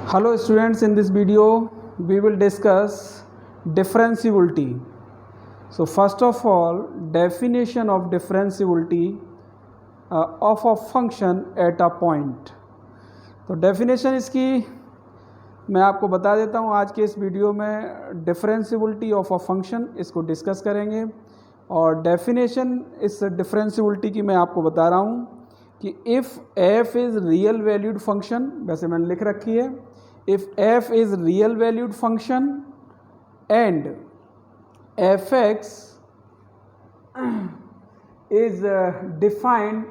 Hello students, in this video we will discuss differentiability. So first of all, definition of differentiability of a function at a point. तो definition इसकी मैं आपको बता देता हूँ। आज के इस वीडियो में डिफरेंशियबिलिटी ऑफ अ फंक्शन इसको डिस्कस करेंगे और डेफिनेशन इस डिफरेंशियबिलिटी की मैं आपको बता रहा हूँ कि if F is real valued function, वैसे मैंने लिख रखी है, if f is real valued function and fx is defined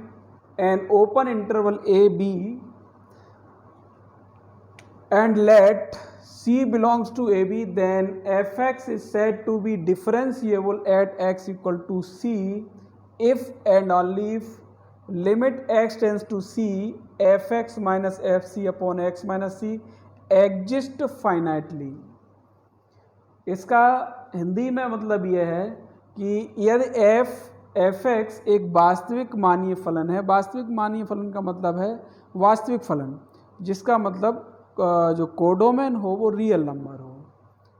an open interval a b and let c belongs to a b, then fx is said to be differentiable at x equal to c if and only if limit x tends to c fx minus fc upon x minus c exist finitely. इसका हिंदी में मतलब यह है कि यदि F x एक वास्तविक मानीय फलन है। वास्तविक मानीय फलन का मतलब है वास्तविक फलन, जिसका मतलब जो कोडोमेन हो वो रियल नंबर हो,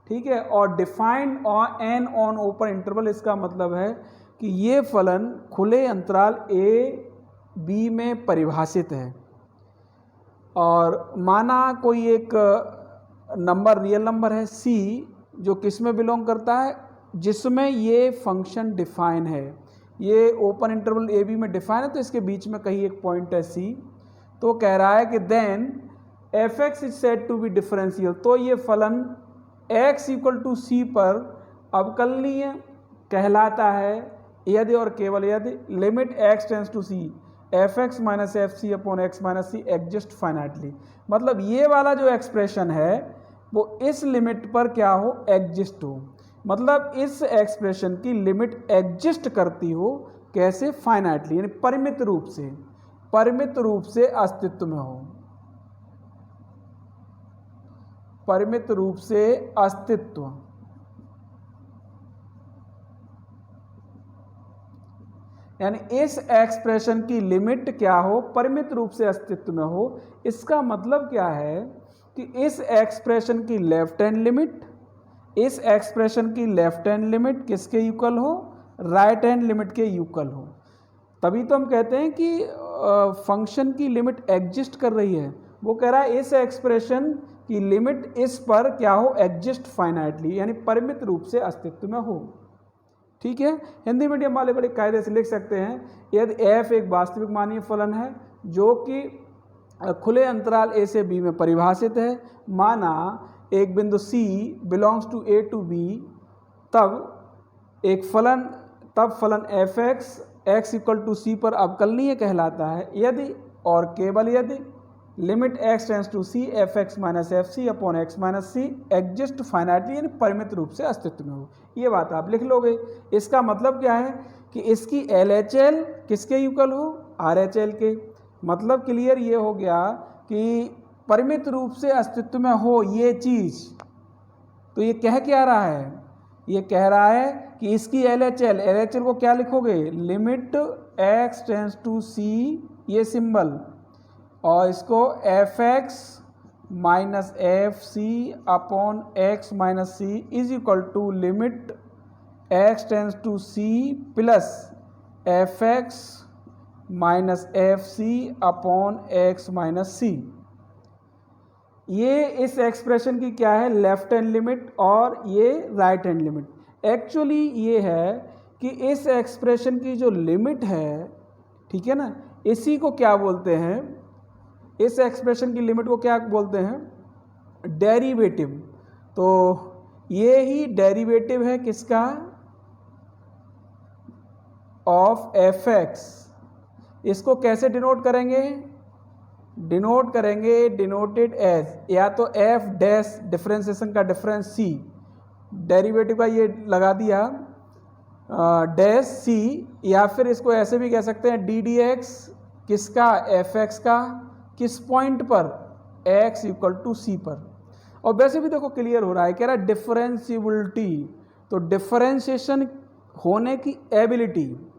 ठीक है। और defined an on open interval, इसका मतलब है कि ये फलन खुले अंतराल ए बी में परिभाषित है। और माना कोई एक नंबर रियल नंबर है c, जो किस में बिलोंग करता है, जिसमें ये फंक्शन डिफाइन है, ये ओपन इंटरवल ए बी में डिफाइन है, तो इसके बीच में कहीं एक पॉइंट है c। तो कह रहा है कि then f x is said to be differential, तो ये फलन x इक्वल टू सी पर अवकलनीय कहलाता है यदि और केवल यदि limit x tends to C F x minus F C upon x minus c exist finitely. मतलब ये वाला जो एक्सप्रेशन है वो इस लिमिट पर क्या हो, एग्जिस्ट हो। मतलब इस एक्सप्रेशन की लिमिट एग्जिस्ट करती हो, कैसे, फाइनाइटली, यानी परिमित रूप से अस्तित्व में हो, परिमित रूप से अस्तित्व। यानी इस एक्सप्रेशन की लिमिट क्या हो, परिमित रूप से अस्तित्व में हो। इसका मतलब क्या है कि इस एक्सप्रेशन की लेफ्ट हैंड लिमिट, इस एक्सप्रेशन की लेफ्ट हैंड लिमिट किसके इक्वल हो, राइट हैंड लिमिट के इक्वल हो। तभी तो हम कहते हैं कि फंक्शन की लिमिट एग्जिस्ट कर रही है। वो कह रहा है इस एक्सप्रेशन की लिमिट इस पर क्या हो, एग्जिस्ट फाइनाइटली, यानी परिमित रूप से अस्तित्व में हो, ठीक है। हिंदी मीडियम वाले बड़े कायदे से लिख सकते हैं, यदि f एक वास्तविक मानीय फलन है जो कि खुले अंतराल a से b में परिभाषित है, माना एक बिंदु c belongs to a to b, तब फलन f x equal to c पर अवकलनीय कहलाता है यदि और केवल यदि limit x tends to c f x minus F C upon x minus c exist finitely, यानी परिमित रूप से अस्तित्व में हो। ये बात आप लिख लोगे। इसका मतलब क्या है कि इसकी LHL किसके इक्वल हो, RHL के। मतलब क्लियर ये हो गया कि परिमित रूप से अस्तित्व में हो ये चीज़। तो ये कह क्या रहा है, ये कह रहा है कि इसकी LHL को क्या लिखोगे, limit x tends to c, ये सिंबल, और इसको F x minus F C upon x minus C is equal to limit x tends to C plus F x minus F C upon x minus C. ये इस expression की क्या है, left hand limit, और ये right hand limit. Actually ये है कि इस एक्सप्रेशन की जो लिमिट है, ठीक है ना, इसी को क्या बोलते हैं, इस एक्सप्रेशन की लिमिट को क्या बोलते हैं, डेरिवेटिव। तो ये ही डेरिवेटिव है किसका, ऑफ एफ एक्स। इसको कैसे डिनोट करेंगे, डिनोटेड एज या तो एफ डैश डिफरेंशिएशन का डिफरेंस सी, डेरिवेटिव का ये लगा दिया डैश सी, या फिर इसको ऐसे भी कह सकते हैं डी डी एक्स किसका, एफ एक्स का, किस पॉइंट पर, x इक्वल टू सी पर। और वैसे भी देखो क्लियर हो रहा है, कह रहा है डिफरेंशियबिलिटी, तो डिफरेंशिएशन होने की एबिलिटी,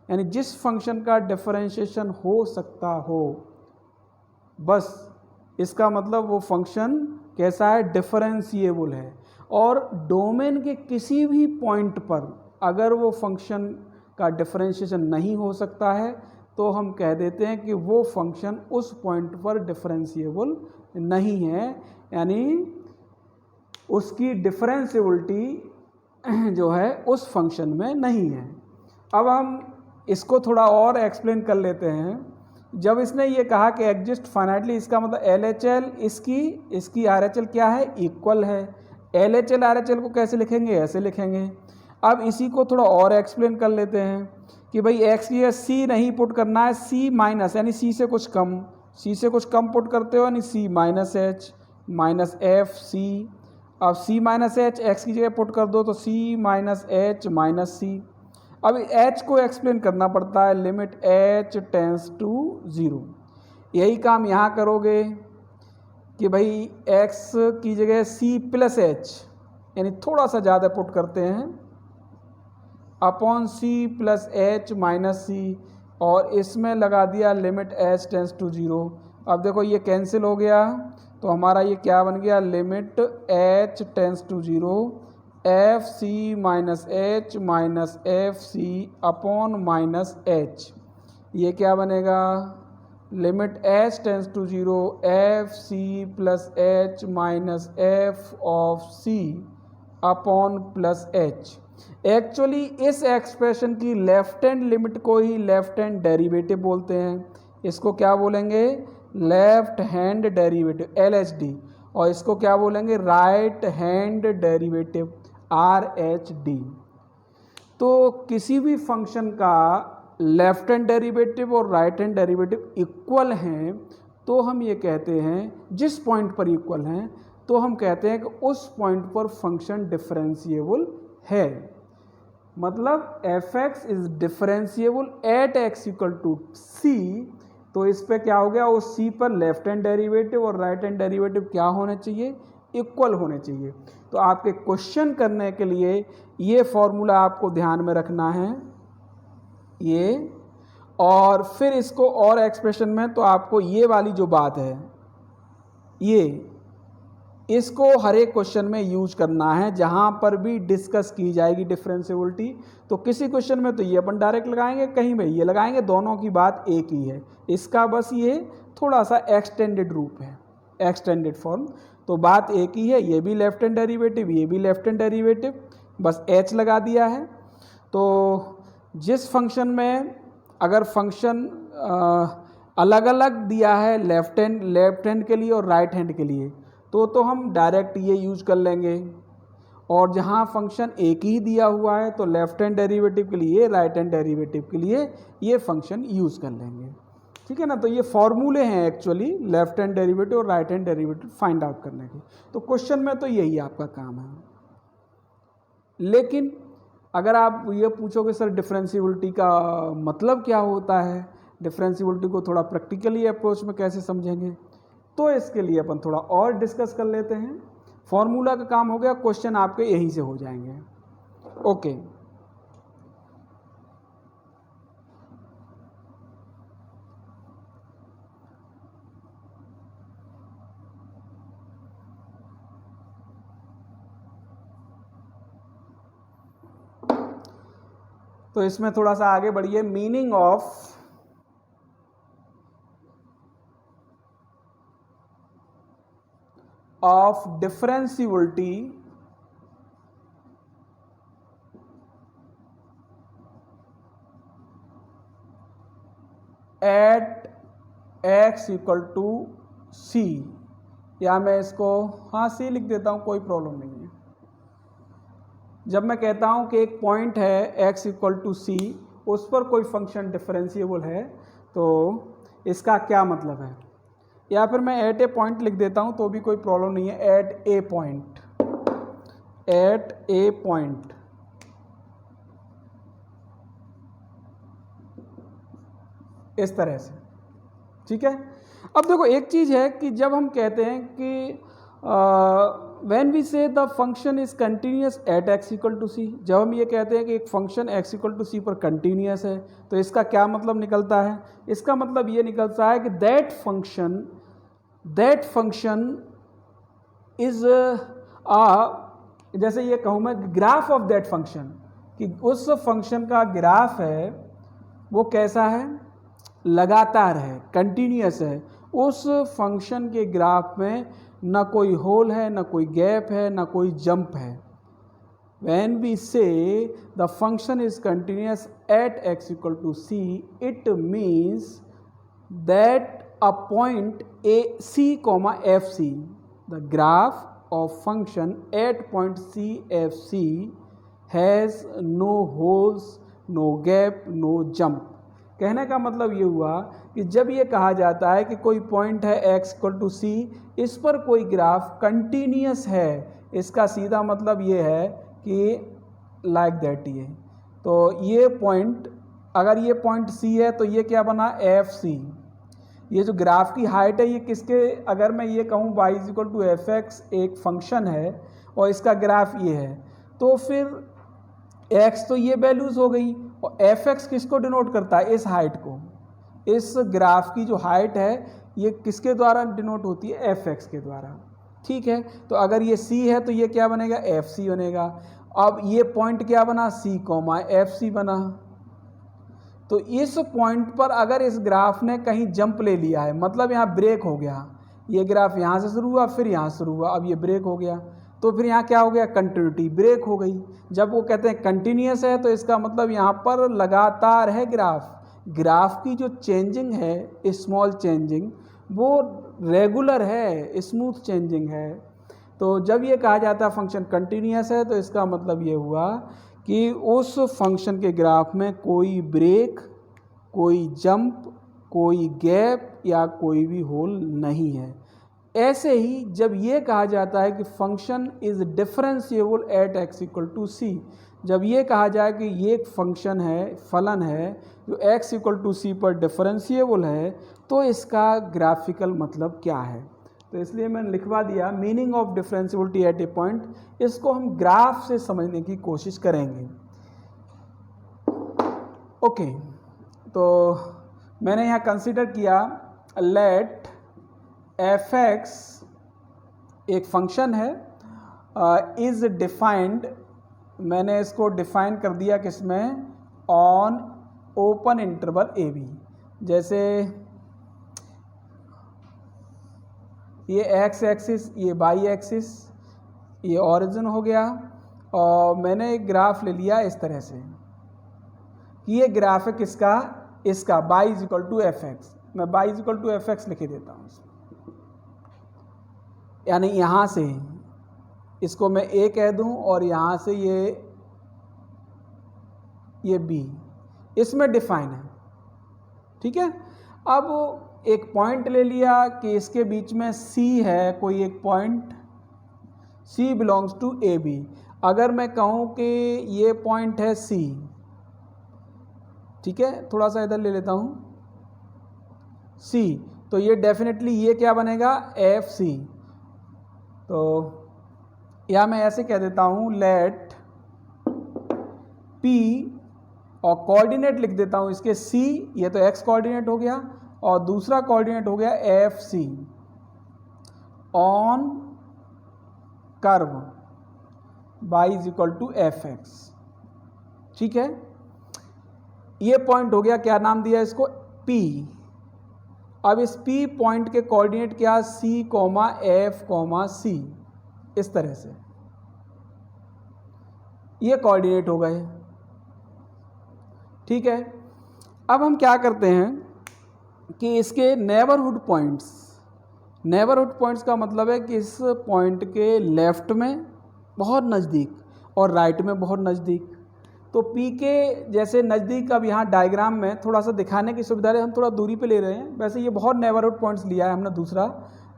यानी जिस फंक्शन का डिफरेंशिएशन हो सकता हो, बस इसका मतलब वो फंक्शन कैसा है, डिफरेंशिएबल है। और डोमेन के किसी भी पॉइंट पर अगर वो फंक्शन का डिफरेंशिएशन नहीं हो सकता है तो हम कह देते हैं कि वो फंक्शन उस पॉइंट पर डिफरेंशिएबल नहीं है, यानी उसकी डिफरेंशिएबिलिटी जो है उस फंक्शन में नहीं है। अब हम इसको थोड़ा और एक्सप्लेन कर लेते हैं। जब इसने ये कहा कि एग्जिस्ट फाइनाइटली, इसका मतलब LHL इसकी RHL क्या है, इक्वल है। LHL RHL को कैसे लिखेंगे, ऐसे लिखेंगे। अब इसी को थोड़ा और एक्सप्लेन कर लेते हैं कि भाई एक्स ये C नहीं पुट करना है, C माइनस यानी C से कुछ कम, C से कुछ कम पुट करते हो यानी C minus H minus F C। अब C माइनस H एक्स की जगह पुट कर दो तो C minus H minus C। अब H को एक्सप्लेन करना पड़ता है, लिमिट H टेंस टू 0। यही काम यहाँ करोगे कि भाई x की जगह C प्लस H यानी थोड़ा सा ज़्यादा पुट करते हैं upon C plus H minus C, और इसमें लगा दिया लिमिट H टेंस टू 0। अब देखो ये कैंसिल हो गया तो हमारा ये क्या बन गया, limit H tends to 0 f C minus H minus F C upon minus h. ये क्या बनेगा, limit h tends to 0 f c plus h minus f of c upon plus h. Actually इस एक्सप्रेशन की left hand limit को ही left hand derivative बोलते हैं। इसको क्या बोलेंगे, लेफ्ट हैंड डेरिवेटिव LHD, और इसको क्या बोलेंगे, राइट हैंड डेरिवेटिव RHD। तो किसी भी फंक्शन का लेफ्ट हैंड डेरिवेटिव और राइट हैंड डेरिवेटिव इक्वल हैं तो हम ये कहते हैं, जिस पॉइंट पर इक्वल हैं तो हम कहते हैं कि उस पॉइंट पर फंक्शन डिफरेंशिएबल है। मतलब fx is differentiable at x equal to c, तो इस पे क्या हो गया, उस c पर लेफ्ट हैंड डेरिवेटिव और राइट हैंड डेरिवेटिव क्या होने चाहिए, इक्वल होने चाहिए। तो आपके क्वेश्चन करने के लिए ये फॉर्मूला आपको ध्यान में रखना है ये, और फिर इसको और एक्सप्रेशन में तो आपको ये वाली जो बात है ये इसको हर एक क्वेश्चन में यूज करना है जहां पर भी डिस्कस की जाएगी डिफरेंशिएबिलिटी। तो किसी क्वेश्चन में तो ये अपन डायरेक्ट लगाएंगे, कहीं में ये लगाएंगे, दोनों की बात एक ही है। इसका बस ये थोड़ा सा एक्सटेंडेड रूप है, एक्सटेंडेड फॉर्म। तो बात एक ही है, ये भी लेफ्ट हैंड डेरिवेटिव, ये भी लेफ्ट हैंड डेरिवेटिव, बस h लगा दिया है। तो जिस फंक्शन में अगर फंक्शन अलग अलग दिया है लेफ्ट हैंड के लिए और राइट हैंड के लिए तो हम डायरेक्ट ये यूज कर लेंगे, और जहाँ फंक्शन एक ही दिया हुआ है तो लेफ्ट हैंड डेरिवेटिव के लिए, राइट हैंड डेरिवेटिव के लिए ये फंक्शन यूज़ कर लेंगे। ठीक है ना। तो ये फॉर्मूले हैं एक्चुअली लेफ्ट हैंड डेरिवेटिव और right hand derivative find out करने के। तो क्वेश्चन में तो यही आपका काम है। लेकिन अगर आप ये पूछोगे सर डिफरेंशिएबिलिटी का मतलब क्या होता है, डिफरेंशिएबिलिटी को थोड़ा प्रैक्टिकली अप्रोच में कैसे समझेंगे, तो इसके लिए अपन थोड़ा और डिस्कस कर लेते हैं। फॉर्मूला का काम हो गया, क्वेश्चन आपके यहीं से हो जाएंगे। ओके, तो इसमें थोड़ा सा आगे बढ़िए। Meaning of differentiability at x equal to c, या मैं इसको हाँ c लिख देता हूँ, कोई प्रॉब्लम नहीं है। जब मैं कहता हूँ कि एक पॉइंट है x इक्वल टू c, उस पर कोई फंक्शन डिफरेंशिएबल है, तो इसका क्या मतलब है, या फिर मैं एट ए पॉइंट लिख देता हूँ तो भी कोई प्रॉब्लम नहीं है। Eight a point, eight a point, इस तरह से। ठीक है। अब देखो एक चीज़ है कि जब हम कहते हैं कि when we say the function is continuous at x equal to C, जब हम ये कहते हैं कि एक function x equal to C पर कंटिन्यूस है, तो इसका क्या मतलब निकलता है, इसका मतलब ये निकलता है कि that function that function is जैसे ये कहूँ मैं ग्राफ ऑफ दैट फंक्शन, कि उस फंक्शन का ग्राफ है वो कैसा है, लगातार है, कंटिन्यूअस है। उस फंक्शन के ग्राफ में ना कोई होल है, ना कोई गैप है, ना कोई जंप है। When we say the function is continuous at x equal to c, it means that a point a c comma fc, the graph of function at point c f c has no holes, no gap, no jump। कहने का मतलब ये हुआ कि जब ये कहा जाता है कि कोई पॉइंट है x इक्वल टू सी, इस पर कोई ग्राफ कंटिन्यूअस है, इसका सीधा मतलब ये है कि लाइक दैट ये, तो ये पॉइंट, अगर ये पॉइंट सी है तो ये क्या बना, एफ सी। ये जो ग्राफ की हाइट है ये किसके, अगर मैं ये कहूँ y is equal to F x एक फंक्शन है और इसका ग्राफ ये है, तो फिर x तो ये वैल्यूज़ हो गई, और एफ एक्स किसको डिनोट करता है, इस हाइट को। इस ग्राफ की जो हाइट है ये किसके द्वारा डिनोट होती है, एफ एक्स के द्वारा। ठीक है, तो अगर ये c है तो ये क्या बनेगा, एफ सी बनेगा। अब ये पॉइंट क्या बना, c कॉमा एफ सी बना। तो इस पॉइंट पर अगर इस ग्राफ ने कहीं जंप ले लिया है, मतलब यहाँ ब्रेक हो गया, ये ग्राफ यहाँ से शुरू हुआ फिर यहाँ शुरू हुआ, अब ये ब्रेक हो गया, तो फिर यहाँ क्या हो गया, कंटिन्यूटी ब्रेक हो गई। जब वो कहते हैं कंटिन्यूअस है तो इसका मतलब यहाँ पर लगातार है ग्राफ। ग्राफ की जो चेंजिंग है, स्मॉल चेंजिंग, वो रेगुलर है, स्मूथ चेंजिंग है। तो जब ये कहा जाता है फंक्शन कंटिन्यूअस है तो इसका मतलब ये हुआ कि उस फंक्शन के ग्राफ में कोई ब्रेक, कोई जंप, कोई गैप या कोई भी होल नहीं है। ऐसे ही जब ये कहा जाता है कि function is differentiable at x equal to C, जब ये कहा जाए कि ये एक फंक्शन है, फलन है जो x इक्वल टू सी पर डिफरेंशिएबल है, तो इसका ग्राफिकल मतलब क्या है। तो इसलिए मैंने लिखवा दिया meaning of differentiability at a point. इसको हम ग्राफ से समझने की कोशिश करेंगे। ओके, तो मैंने यहाँ कंसीडर किया लेट एफ एक्स एक फंक्शन है, इज डिफाइंड, मैंने इसको डिफाइन कर दिया किसमें, on open interval a b. जैसे ये एक्स एक्सिस, ये वाई एक्सिस, ये ओरिजिन हो गया, और मैंने एक ग्राफ ले लिया इस तरह से कि ये ग्राफ है किसका, इसका Y is equal to F X. मैं Y is equal to F X लिख देता हूँ, यानी यहाँ से इसको मैं ए कह दूँ और यहाँ से ये बी, इसमें डिफाइन है। ठीक है, अब एक पॉइंट ले लिया कि इसके बीच में सी है, कोई एक point c belongs to a b. अगर मैं कहूँ कि ये पॉइंट है सी, ठीक है, थोड़ा सा इधर ले लेता हूँ सी, तो ये डेफिनेटली ये क्या बनेगा, एफ सी। तो या मैं ऐसे कह देता हूँ लेट पी, और कोऑर्डिनेट लिख देता हूँ इसके सी, ये तो एक्स कोऑर्डिनेट हो गया, और दूसरा कोऑर्डिनेट हो गया f c on curve y is equal to F x. ठीक है, ये पॉइंट हो गया, क्या नाम दिया इसको, P। अब इस P पॉइंट के कोऑर्डिनेट क्या, C कॉमा एफ कॉमा सी, इस तरह से ये कोऑर्डिनेट हो गए। ठीक है, अब हम क्या करते हैं कि इसके नेबरहुड पॉइंट्स का मतलब है कि इस पॉइंट के लेफ्ट में बहुत नज़दीक और राइट में बहुत नज़दीक। तो P के जैसे नज़दीक, अब यहाँ डायग्राम में थोड़ा सा दिखाने की सुविधा है, हम थोड़ा दूरी पे ले रहे हैं। वैसे ये बहुत नेबरहुड पॉइंट्स लिया है हमने दूसरा,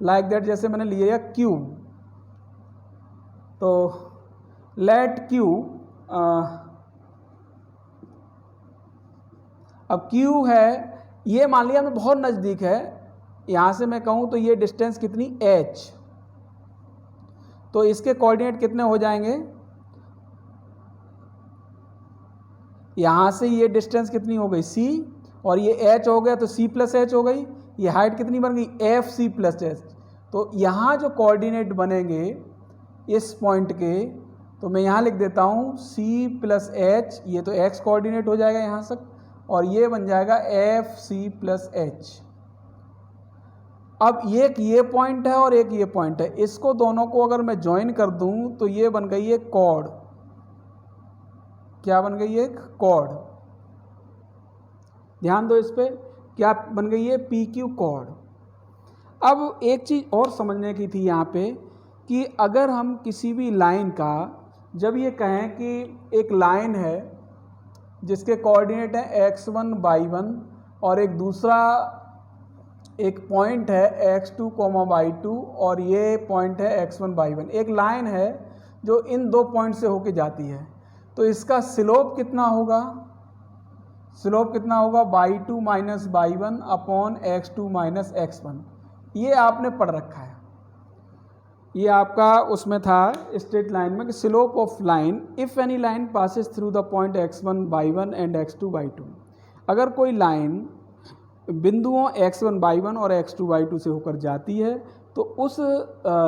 लाइक दैट, जैसे मैंने लिया Q। तो लेट Q, अब Q है, ये मान लिया हमें बहुत नज़दीक है, यहाँ से मैं कहूँ तो ये डिस्टेंस कितनी h, तो इसके कोऑर्डिनेट कितने हो जाएंगे, यहाँ से ये डिस्टेंस कितनी हो गई c, और ये h हो गया तो c प्लस h हो गई, ये हाइट कितनी बन गई, एफ सी प्लस एच। तो यहाँ जो कोऑर्डिनेट बनेंगे इस पॉइंट के, तो मैं यहाँ लिख देता हूँ सी प्लस एच, ये तो एक्स कोऑर्डिनेट हो जाएगा यहाँ तक, और ये बन जाएगा एफ सी प्लस एच। अब एक ये पॉइंट है और एक ये पॉइंट है, इसको दोनों को अगर मैं ज्वाइन कर दूं तो ये बन गई एक कॉर्ड। क्या बन गई है? एक कॉर्ड। ध्यान दो इस पे, क्या बन गई है? P q chord. अब एक चीज़ और समझने की थी यहाँ पे कि अगर हम किसी भी लाइन का, जब ये कहें कि एक लाइन है जिसके कोऑर्डिनेट है x1 y1 और एक दूसरा एक पॉइंट है x2 y2 और ये पॉइंट है x1 y1, एक लाइन है जो इन दो पॉइंट से होके जाती है, तो इसका स्लोप कितना होगा? स्लोप कितना होगा? y2 minus y1 upon x2 minus x1। ये आपने पढ़ रखा है, ये आपका उसमें था स्ट्रेट लाइन में कि slope of line if any line passes through the point x1 y1 and x2 y2। अगर कोई लाइन बिंदुओं x1 y1 और x2 y2 से होकर जाती है तो उस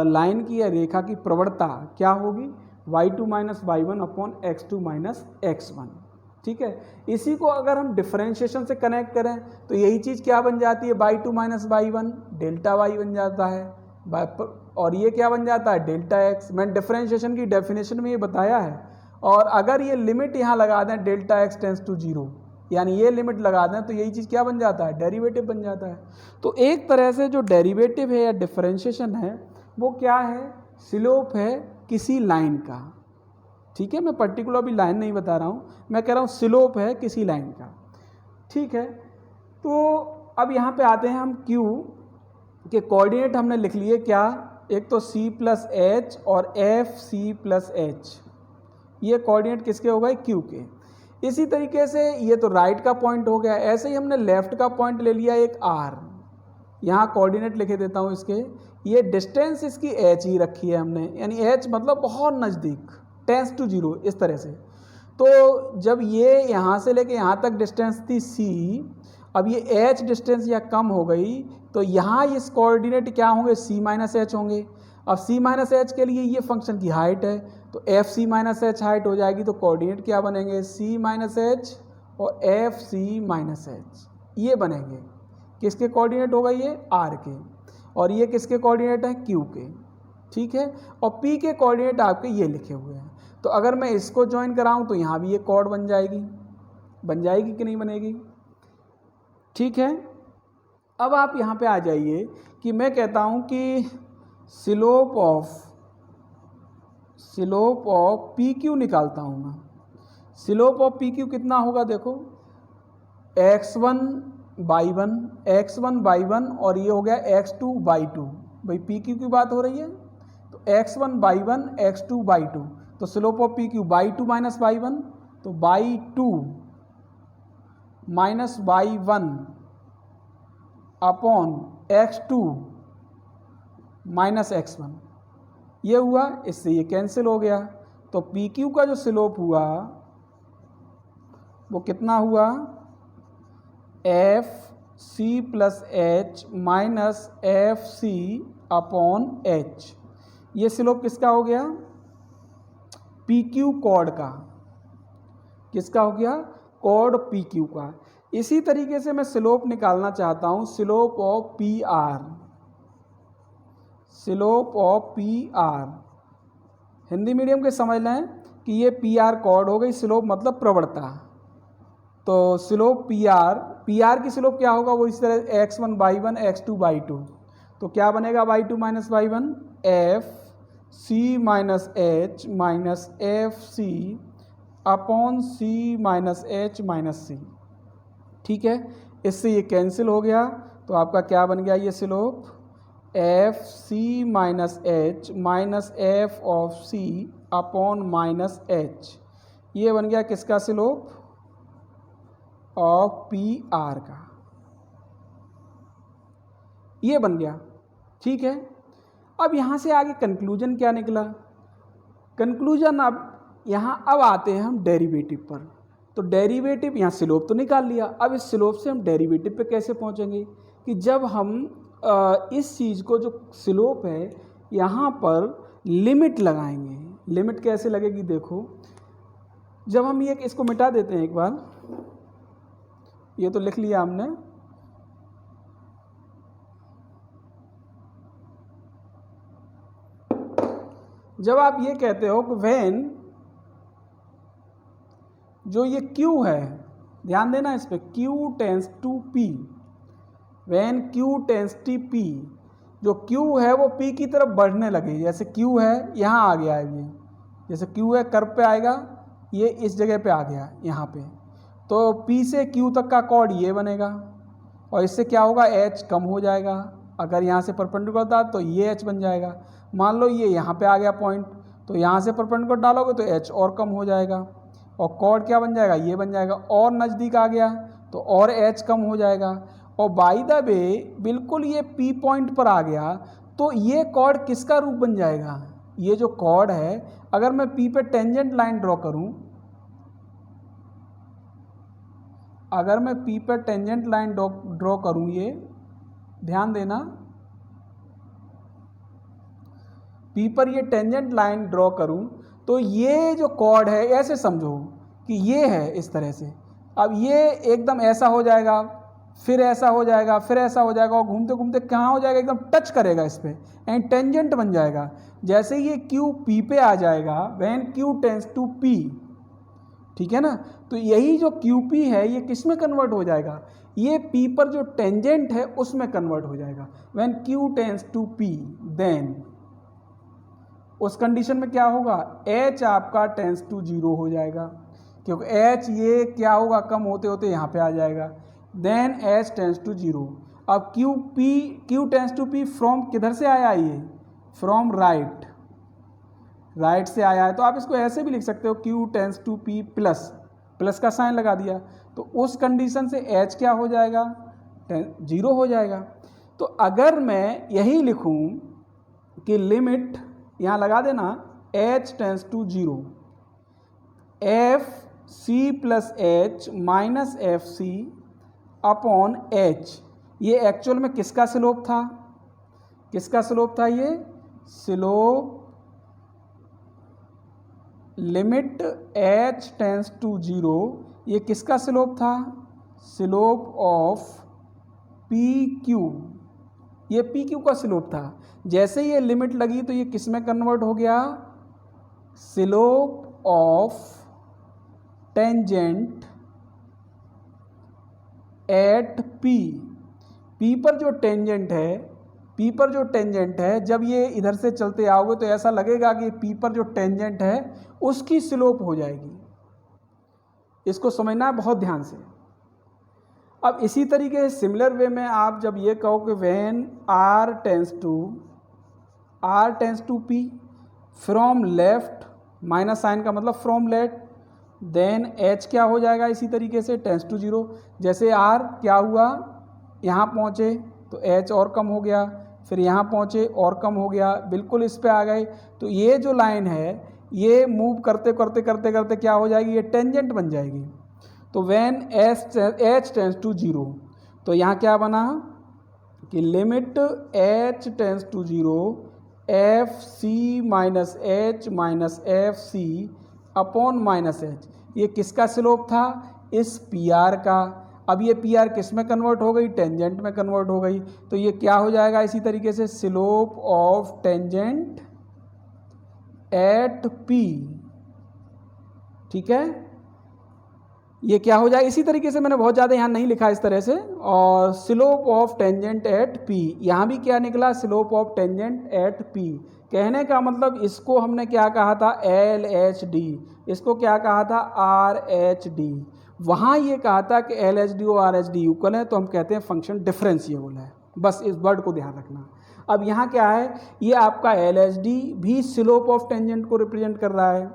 लाइन की या रेखा की प्रवणता क्या होगी? y2 minus y1 upon x2 minus x1। ठीक है, इसी को अगर हम डिफरेंशिएशन से कनेक्ट करें तो यही चीज़ क्या बन जाती है? y2 minus y1 delta y बन जाता है, और ये क्या बन जाता है? Delta x। मैंने डिफरेंशिएशन की डेफिनेशन में ये बताया है। और अगर ये लिमिट यहाँ लगा दें डेल्टा x टेंस टू 0, यानी ये लिमिट लगा दें तो यही चीज़ क्या बन जाता है? डेरिवेटिव बन जाता है। तो एक तरह से जो डेरिवेटिव है या डिफरेंशिएशन है वो क्या है? स्लोप है किसी लाइन का। ठीक है, मैं पर्टिकुलर भी लाइन नहीं बता रहा हूँ, मैं कह रहा हूँ स्लोप है किसी लाइन का। ठीक है, तो अब यहाँ पे आते हैं हम Q के कोऑर्डिनेट हमने लिख लिए क्या? एक तो C प्लस एच और एफ सी प्लस एच, ये कोऑर्डिनेट किसके हो गए? Q के। इसी तरीके से ये तो राइट का पॉइंट हो गया, ऐसे ही हमने लेफ्ट का पॉइंट ले लिया एक R, यहाँ कोऑर्डिनेट लिखे देता हूँ इसके, ये डिस्टेंस इसकी h ही रखी है हमने, यानी h मतलब बहुत नज़दीक, टेंस टू 0 इस तरह से। तो जब ये यहाँ से लेके यहाँ तक डिस्टेंस थी c, अब ये h डिस्टेंस या कम हो गई तो यहाँ इस कोऑर्डिनेट क्या होंगे? c माइनस एच होंगे। अब c माइनस एच के लिए ये फंक्शन की हाइट है तो एफ सी माइनस एच हाइट हो जाएगी, तो कोऑर्डिनेट क्या बनेंगे? c माइनस एच और एफ सी माइनस एच, ये बनेंगे। किसके कोऑर्डिनेट होगा? ये r के, और ये किसके कोऑर्डिनेट है? q के। ठीक है, और p के कोऑर्डिनेट आपके ये लिखे हुए हैं। तो अगर मैं इसको ज्वाइन कराऊं तो यहाँ भी ये कॉर्ड बन जाएगी कि नहीं बनेगी? ठीक है, अब आप यहाँ पे आ जाइए कि मैं कहता हूँ कि स्लोप ऑफ पी क्यू निकालता हूँ मैं। स्लोप ऑफ पी क्यू कितना होगा? देखो x1 y1 और ये हो गया x2 y2। भाई पी क्यू की बात हो रही है तो x1 y1 x2 y2, तो slope of p Q y2 minus y1, तो y2 minus y1 upon x2 minus x1, ये हुआ, इससे ये कैंसिल हो गया। तो पी क्यू का जो स्लोप हुआ वो कितना हुआ? F c plus h minus F C upon h. ये स्लोप किसका हो गया? पी क्यू कॉर्ड का। किसका हो गया? कॉर्ड पी क्यू का। इसी तरीके से मैं स्लोप निकालना चाहता हूँ, slope of P R. Slope of P R, Hindi medium के समझ लें कि ये पी आर कॉर्ड हो गई, स्लोप मतलब प्रवणता। तो स्लोप पी आर की स्लोप क्या होगा? वो इस तरह x1 y1 x2 y2, तो क्या बनेगा? y2 माइनस y1 एफ सी minus H minus F C upon C minus H minus C. ठीक है, इससे ये कैंसिल हो गया, तो आपका क्या बन गया? ये slope f C minus H minus f of c upon minus h, ये बन गया किसका स्लोप? ऑफ पी आर का, ये बन गया। ठीक है, अब यहाँ से आगे कंक्लूजन क्या निकला? कंक्लूजन अब आते हैं हम डेरिवेटिव पर। तो डेरिवेटिव, यहाँ स्लोप तो निकाल लिया, अब इस स्लोप से हम डेरिवेटिव पे कैसे पहुँचेंगे? कि जब हम इस चीज़ को जो स्लोप है यहाँ पर लिमिट लगाएंगे। लिमिट कैसे लगेगी देखो, जब हम ये इसको मिटा देते हैं एक बार, ये तो लिख लिया हमने, जब आप ये कहते हो कि व्हेन जो ये Q है, ध्यान देना इस पे, Q tends to P, when Q tends to P, जो Q है वो P की तरफ बढ़ने लगे, जैसे Q है यहाँ आ गया है, ये जैसे Q है कर्व पे आएगा, ये इस जगह पे आ गया यहाँ पे, तो P से Q तक का कॉर्ड ये बनेगा और इससे क्या होगा, H कम हो जाएगा। अगर यहाँ से परपेंडिकुलर था तो ये H बन जाएगा। मान लो ये यहाँ पे आ गया पॉइंट, तो यहाँ से परपेंडिकुलर डालोगे तो H और कम हो जाएगा और कॉर्ड क्या बन जाएगा, ये बन जाएगा। और नज़दीक आ गया तो और H कम हो जाएगा। और बाय द वे बिल्कुल ये P पॉइंट पर आ गया तो ये कॉर्ड किसका रूप बन जाएगा, ये जो कॉर्ड है, अगर मैं P पे टेंजेंट लाइन ड्रॉ करूं, अगर मैं P पर टेंजेंट लाइन ड्रॉ करूं, ये ध्यान देना, P पर ये टेंजेंट लाइन ड्रॉ करूं तो ये जो कॉर्ड है, ऐसे समझो कि ये है इस तरह से, अब ये एकदम ऐसा हो जाएगा, फिर ऐसा हो जाएगा, फिर ऐसा हो जाएगा और घूमते घूमते कहाँ हो जाएगा, एकदम टच करेगा इस पर एंड टेंजेंट बन जाएगा। जैसे ये Q P पे आ जाएगा, when Q tends to P, ठीक है ना, तो यही जो QP है ये किस में कन्वर्ट हो जाएगा, ये P पर जो टेंजेंट है उसमें कन्वर्ट हो जाएगा। When Q tends to P, then उस कंडीशन में क्या होगा, H आपका टेंस टू 0 हो जाएगा, क्योंकि H ये क्या होगा, कम होते होते यहाँ पे आ जाएगा। Then H tends to 0। अब Q tends to P from किधर से आया, ये फ्रॉम राइट, राइट से आया है, तो आप इसको ऐसे भी लिख सकते हो, Q tends to P plus, plus का साइन लगा दिया, तो उस कंडीशन से H क्या हो जाएगा, 0 हो जाएगा। तो अगर मैं यही लिखूं कि लिमिट, यहाँ लगा देना, H tends to 0, f c plus h minus F C upon h, ये एक्चुअल में किसका स्लोप था, किसका स्लोप था, ये slope limit h tends to 0, ये किसका स्लोप था, स्लोप ऑफ पी क्यू, ये पी क्यू का स्लोप था। जैसे ये लिमिट लगी तो ये किस में कन्वर्ट हो गया, slope of tangent at P, P पर जो टेंजेंट है, पी पर जो टेंजेंट है, जब ये इधर से चलते आओगे तो ऐसा लगेगा कि पी पर जो टेंजेंट है उसकी स्लोप हो जाएगी। इसको समझना है बहुत ध्यान से। अब इसी तरीके से सिमिलर वे में आप जब ये कहो कि when r tends to p from left, minus sign का मतलब फ्रॉम लेफ्ट, देन एच क्या हो जाएगा इसी तरीके से टेंस टू 0। जैसे आर क्या हुआ, यहाँ पहुँचे तो एच और कम हो गया, फिर यहाँ पहुँचे और कम हो गया, बिल्कुल इस पे आ गए, तो ये जो लाइन है ये मूव करते करते करते करते क्या हो जाएगी, ये टेंजेंट बन जाएगी। तो व्हेन एच टेंस टू 0, तो यहाँ क्या बना कि limit h tends to 0 f C minus H minus F C upon minus h, ये किसका स्लोप था, इस पी आर का। अब ये पी आर किस में कन्वर्ट हो गई, टेंजेंट में कन्वर्ट हो गई, तो ये क्या हो जाएगा इसी तरीके से, slope of tangent at P, ठीक है, ये क्या हो जाएगा इसी तरीके से, मैंने बहुत ज़्यादा यहाँ नहीं लिखा इस तरह से। और slope of tangent at P, यहाँ भी क्या निकला, slope of tangent at P. कहने का मतलब इसको हमने क्या कहा था, एल एच डी, इसको क्या कहा था, आर एच डी। वहाँ ये कहा था कि एल एच डी और आर एच डी इक्वल है, तो हम कहते हैं फंक्शन डिफरेंशिएबल है। बस इस वर्ड को ध्यान रखना। अब यहाँ क्या है, ये आपका एल एच डी भी स्लोप ऑफ टेंजेंट को रिप्रेजेंट कर रहा है,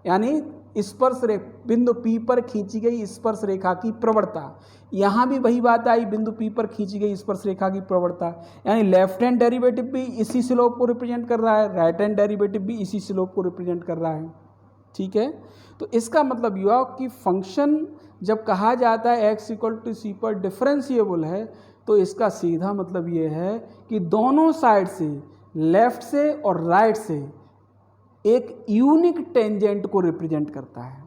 यानी स्पर्श बिंदु P पर खींची गई स्पर्श रेखा की प्रवणता। यहाँ भी वही बात आई, बिंदु P पर खींची गई स्पर्श रेखा की प्रवणता, यानी लेफ्ट हैंड डेरिवेटिव भी इसी स्लोप को रिप्रेजेंट कर रहा है, राइट हैंड डेरिवेटिव भी इसी स्लोप को रिप्रेजेंट कर रहा है, ठीक है। तो इसका मतलब यह कि फंक्शन जब कहा जाता है x इक्वल टू सी पर डिफरेंशिएबल है, तो इसका सीधा मतलब ये है कि दोनों साइड से, लेफ्ट से और राइट से, एक यूनिक टेंजेंट को रिप्रेजेंट करता है।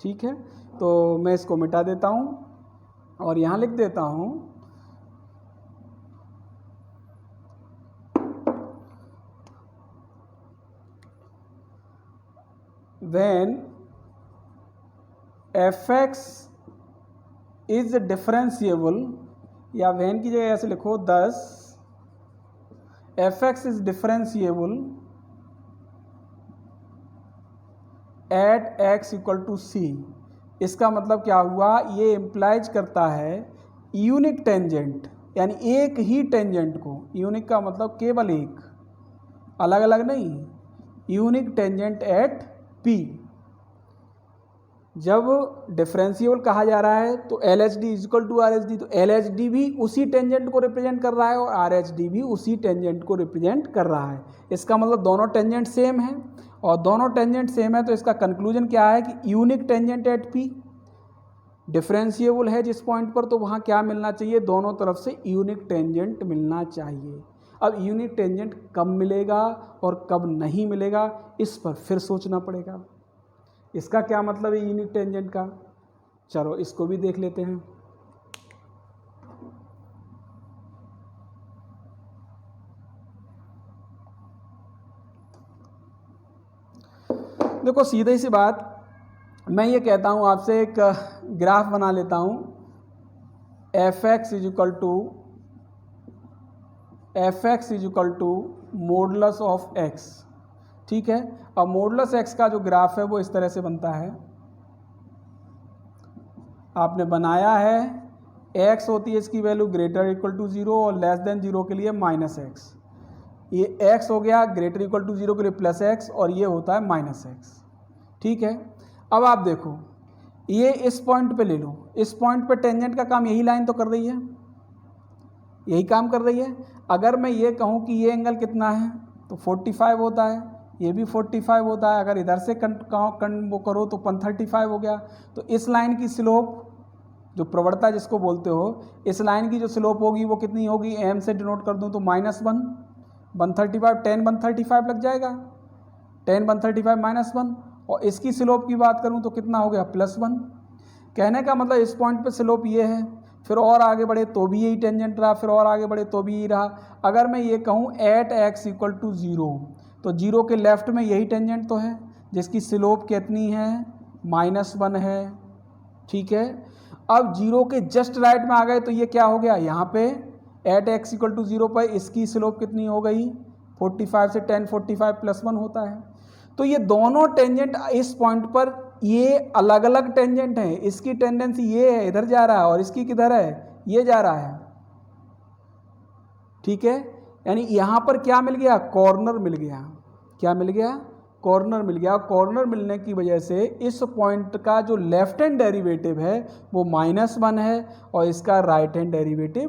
ठीक है, तो मैं इसको मिटा देता हूं और यहां लिख देता हूं when fx is differentiable, या when की जगह ऐसे लिखो, thus fx is differentiable at x equal to c। इसका मतलब क्या हुआ, ये इम्प्लाइज करता है यूनिक टेंजेंट, यानी एक ही टेंजेंट को, यूनिक का मतलब केवल एक, अलग अलग नहीं, यूनिक टेंजेंट एट P। जब डिफरेंशियल कहा जा रहा है तो LHD is equal to RHD, तो LHD भी उसी टेंजेंट को रिप्रेजेंट कर रहा है और RHD भी उसी टेंजेंट को रिप्रेजेंट कर रहा है। इसका मतलब दोनों टेंजेंट सेम है, और दोनों टेंजेंट सेम है तो इसका कंक्लूजन क्या है कि unique tangent at P, differentiable है जिस पॉइंट पर, तो वहाँ क्या मिलना चाहिए, दोनों तरफ से यूनिक टेंजेंट मिलना चाहिए। अब यूनिक टेंजेंट कब मिलेगा और कब नहीं मिलेगा, इस पर फिर सोचना पड़ेगा। इसका क्या मतलब है यूनिक टेंजेंट का, चलो इसको भी देख लेते हैं। देखो सीधी सी बात, मैं ये कहता हूँ आपसे, एक ग्राफ बना लेता हूँ, fx is equal to modulus of x। ठीक है, अब मॉडुलस x का जो ग्राफ है वो इस तरह से बनता है, आपने बनाया है, x होती है इसकी वैल्यू ग्रेटर इक्वल टू 0 और लेस देन 0 के लिए -x, ये x हो गया ग्रेटर इक्वल टू 0 के लिए +x और ये होता है -x। ठीक है, अब आप देखो, ये इस पॉइंट पे ले लो, इस पॉइंट पे टेंजेंट का काम यही लाइन तो कर रही है, यही काम कर रही है। अगर मैं ये कहूँ कि ये एंगल कितना है तो 45 होता है, ये भी 45 होता है, अगर इधर से वो करो तो 135 हो गया। तो इस लाइन की स्लोप, जो प्रवणता जिसको बोलते हो, इस लाइन की जो स्लोप होगी वो कितनी होगी, m से डिनोट कर दूं तो -1, 135, 10 135 लग जाएगा, 10 135 -1, और इसकी स्लोप की बात करूं तो कितना हो गया, +1। कहने का मतलब इस पॉइंट पे स्लोप ये है, फिर और आगे बढ़े तो भी यही टेंजेंट रहा, फिर और आगे बढ़े तो भी यही रहा। अगर मैं ये कहूँ एट x इक्वल टू 0, तो 0 के लेफ्ट में यही टेंजेंट तो है जिसकी स्लोप कितनी है, -1 है। ठीक है, अब 0 के जस्ट राइट में आ गए तो ये क्या हो गया, यहाँ पे एट x इक्वल टू 0 पर इसकी स्लोप कितनी हो गई, 45 से 10 45 +1 होता है। तो ये दोनों टेंजेंट इस पॉइंट पर ये अलग अलग टेंजेंट हैं, इसकी टेंडेंसी ये है इधर जा रहा है और इसकी किधर है, ये जा रहा है। ठीक है, यानी यहाँ पर क्या मिल गया, कॉर्नर मिल गया। क्या मिल गया, कॉर्नर मिल गया। कॉर्नर मिलने की वजह से इस पॉइंट का जो लेफ्ट हैंड डेरिवेटिव है वो -1 है और इसका राइट हैंड डेरिवेटिव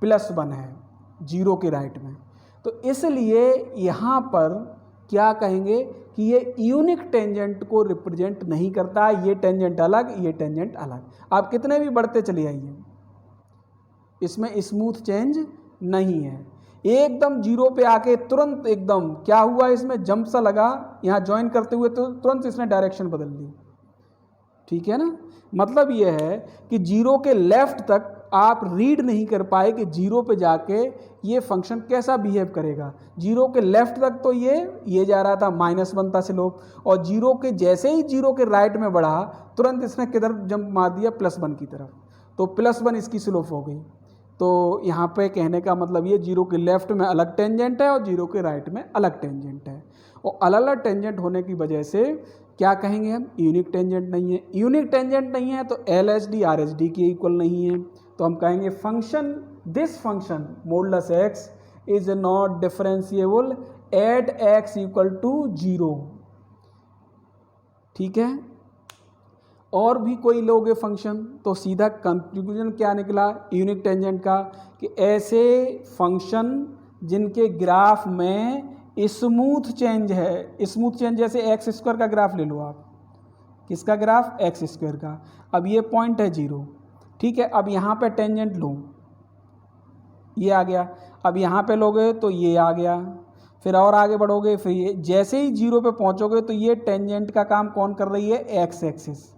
+1 है 0 के राइट में। तो इसलिए यहाँ पर क्या कहेंगे कि ये यूनिक टेंजेंट को रिप्रेजेंट नहीं करता, ये टेंजेंट अलग, ये टेंजेंट अलग। आप कितने भी बढ़ते चले आइए, इसमें स्मूथ चेंज नहीं है। एकदम 0 पे आके तुरंत एकदम क्या हुआ, इसमें जंप सा लगा, यहाँ ज्वाइन करते हुए तो तुरंत इसने डायरेक्शन बदल दी। ठीक है ना, मतलब ये है कि 0 के लेफ्ट तक आप रीड नहीं कर पाए कि 0 पे जाके ये फंक्शन कैसा बिहेव करेगा। 0 के लेफ्ट तक तो ये जा रहा था, -1 था स्लोप, और 0 के जैसे ही 0 के राइट में बढ़ा तुरंत इसने किधर जंप मार दिया, +1 की तरफ, तो +1 इसकी स्लोप हो गई। तो यहाँ पे कहने का मतलब ये 0 के लेफ्ट में अलग टेंजेंट है और 0 के राइट में अलग टेंजेंट है, और अलग अलग टेंजेंट होने की वजह से क्या कहेंगे हम, यूनिक टेंजेंट नहीं है। यूनिक टेंजेंट नहीं है तो LHD RHD के इक्वल नहीं है, तो हम कहेंगे function, this function modulus x is not differentiable at x equal to 0। ठीक है, और भी कोई लोगे फंक्शन, तो सीधा कंक्लूजन क्या निकला यूनिक टेंजेंट का, कि ऐसे फंक्शन जिनके ग्राफ में स्मूथ चेंज है, स्मूथ चेंज जैसे x² का ग्राफ ले लो आप, किसका ग्राफ, x² का। अब ये पॉइंट है 0, ठीक है, अब यहाँ पे टेंजेंट लो, ये आ गया। अब यहाँ पे लोगे तो ये आ गया, फिर और आगे बढ़ोगे, फिर ये, जैसे ही जीरो पे पहुँचोगे तो ये टेंजेंट का काम कौन कर रही है, एक्स एक्सिस।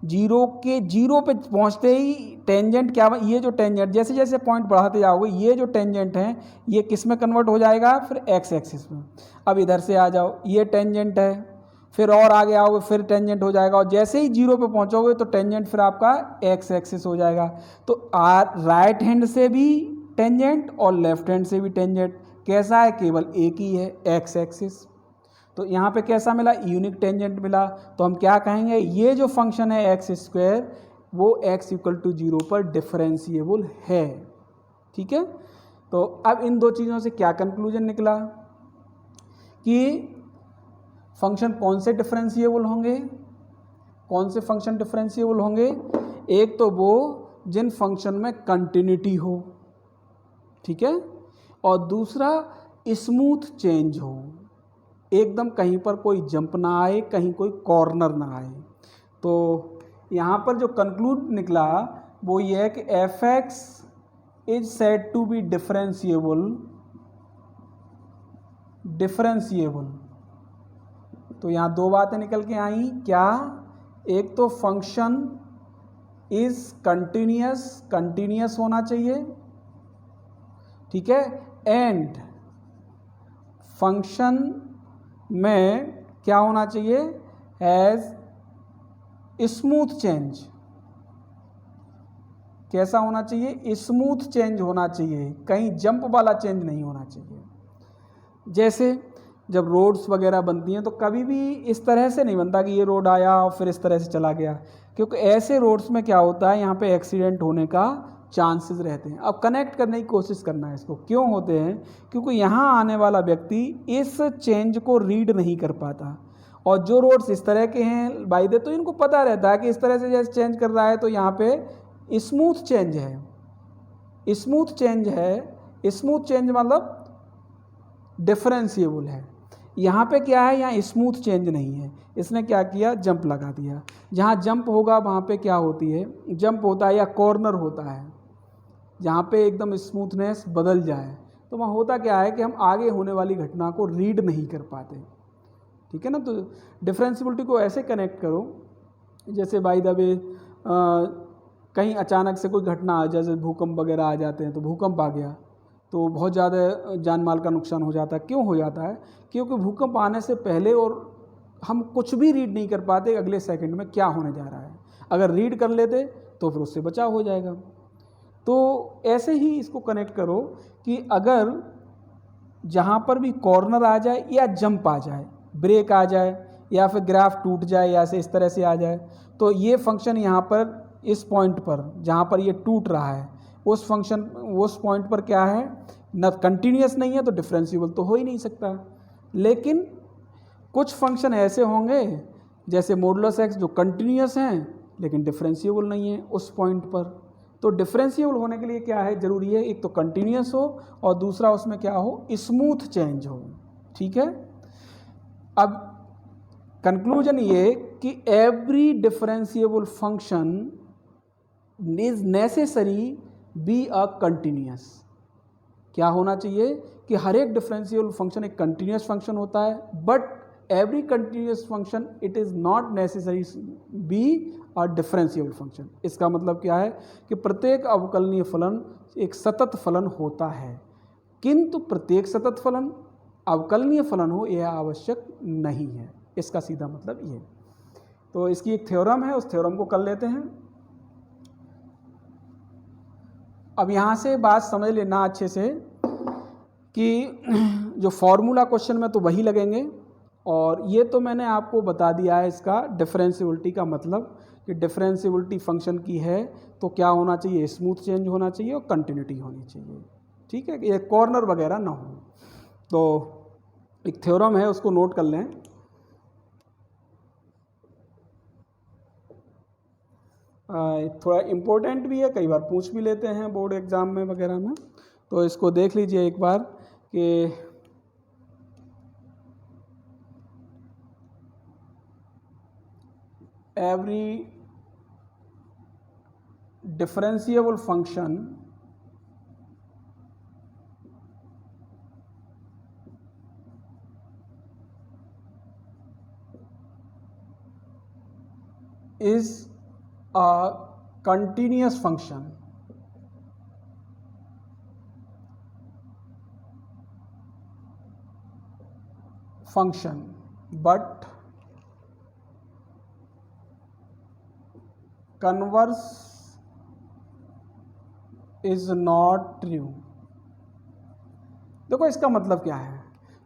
जीरो पे पहुँचते ही टेंजेंट क्या, ये जो टेंजेंट जैसे जैसे पॉइंट बढ़ाते जाओगे ये जो टेंजेंट है ये किस में कन्वर्ट हो जाएगा, फिर एक्स एक्सिस में। अब इधर से आ जाओ, ये टेंजेंट है, फिर और आगे आओगे फिर टेंजेंट हो जाएगा, और जैसे ही जीरो पे पहुँचोगे तो टेंजेंट फिर आपका एक्स एक्सिस हो जाएगा। तो राइट हैंड से भी टेंजेंट और लेफ्ट हैंड से भी टेंजेंट कैसा है, केवल एक ही है, एक्स एक्सिस। तो यहाँ पे कैसा मिला, यूनिक टेंजेंट मिला। तो हम क्या कहेंगे, ये जो फंक्शन है एक्स स्क्वायर वो x इक्वल टू 0 पर डिफरेंशिएबल है। ठीक है, तो अब इन दो चीज़ों से क्या कंक्लूजन निकला कि फंक्शन कौन से डिफरेंशिएबल होंगे, कौन से फंक्शन डिफरेंशिएबल होंगे, एक तो वो जिन फंक्शन में कंटिन्यूटी हो, ठीक है, और दूसरा स्मूथ चेंज हो, एकदम कहीं पर कोई जंप ना आए, कहीं कोई कॉर्नर ना आए। तो यहाँ पर जो कंक्लूड निकला वो ये है कि f x is said to be differentiable. तो यहाँ दो बातें निकल के आई, क्या, एक तो फंक्शन इज कंटिन्यूअस होना चाहिए, ठीक है, एंड फंक्शन में क्या होना चाहिए, हैज स्मूथ चेंज। कैसा होना चाहिए, स्मूथ चेंज होना चाहिए, कहीं जंप वाला चेंज नहीं होना चाहिए। जैसे जब रोड्स वगैरह बनती हैं तो कभी भी इस तरह से नहीं बनता कि ये रोड आया और फिर इस तरह से चला गया, क्योंकि ऐसे रोड्स में क्या होता है, यहाँ पे एक्सीडेंट होने का चांसेस रहते हैं। अब कनेक्ट करने की कोशिश करना है इसको, क्यों होते हैं, क्योंकि यहाँ आने वाला व्यक्ति इस चेंज को रीड नहीं कर पाता, और जो रोड्स इस तरह के हैं बाई द, तो इनको पता रहता है कि इस तरह से जैसे चेंज कर रहा है तो यहाँ पे स्मूथ चेंज है, स्मूथ चेंज मतलब डिफरेंशिएबल है। यहाँ पे क्या है, यहाँ स्मूथ चेंज नहीं है, इसने क्या किया, जंप लगा दिया। जहाँ जंप होगा वहाँ पे क्या होती है, जंप होता है या कॉर्नर होता है, जहाँ पे एकदम स्मूथनेस बदल जाए, तो वहाँ होता क्या है कि हम आगे होने वाली घटना को रीड नहीं कर पाते। ठीक है ना, तो डिफरेंशिएबिलिटी को ऐसे कनेक्ट करो जैसे बाय द वे कहीं अचानक से कोई घटना आ जाए, जैसे भूकंप वगैरह आ जाते हैं, तो भूकंप आ गया तो बहुत ज़्यादा जान माल का नुकसान हो जाता है। क्यों हो जाता है, क्योंकि भूकंप आने से पहले और हम कुछ भी रीड नहीं कर पाते अगले सेकंड में क्या होने जा रहा है। अगर रीड कर लेते तो फिर उससे बचाव हो जाएगा। तो ऐसे ही इसको कनेक्ट करो कि अगर जहाँ पर भी कॉर्नर आ जाए या जंप आ जाए, ब्रेक आ जाए या फिर ग्राफ टूट जाए या से इस तरह से आ जाए, तो ये फंक्शन यहाँ पर इस पॉइंट पर जहाँ पर ये टूट रहा है उस पॉइंट पर क्या है, न कंटिन्यूअस नहीं है तो डिफरेंशिएबल तो हो ही नहीं सकता। लेकिन कुछ फंक्शन ऐसे होंगे जैसे मॉडुलस एक्स जो कंटिन्यूअस हैं लेकिन डिफरेंशिएबल नहीं है उस पॉइंट पर। तो डिफरेंशिएबल होने के लिए क्या है, जरूरी है एक तो कंटिन्यूअस हो और दूसरा उसमें क्या हो, स्मूथ चेंज हो। ठीक है, अब कंक्लूजन ये कि every differentiable function is necessary be a continuous. क्या होना चाहिए कि हर एक डिफरेंशिएबल फंक्शन एक कंटिन्यूअस फंक्शन होता है, but every continuous function it is not necessary be a differentiable function. इसका मतलब क्या है कि प्रत्येक अवकलनीय फलन एक सतत फलन होता है, किंतु प्रत्येक सतत फलन अवकलनीय फलन हो यह आवश्यक नहीं है। इसका सीधा मतलब ये। तो इसकी एक थ्योरम है, उस थ्योरम को कर लेते हैं। अब यहाँ से बात समझ लेना अच्छे से कि जो फॉर्मूला क्वेश्चन में तो वही लगेंगे, और ये तो मैंने आपको बता दिया है इसका डिफरेंशिएबिलिटी का मतलब कि डिफरेंशिएबिलिटी फंक्शन की है तो क्या होना चाहिए, स्मूथ चेंज होना चाहिए और कंटिन्यूटी होनी चाहिए। ठीक है, ये कॉर्नर वगैरह ना हो। तो एक थ्योरम है उसको नोट कर लें। थोड़ा इम्पोर्टेंट भी है, कई बार पूछ भी लेते हैं बोर्ड एग्ज़ाम में वगैरह में, तो इसको देख लीजिए एक बार कि every differentiable function is a continuous function but converse is not true। देखो इसका मतलब क्या है,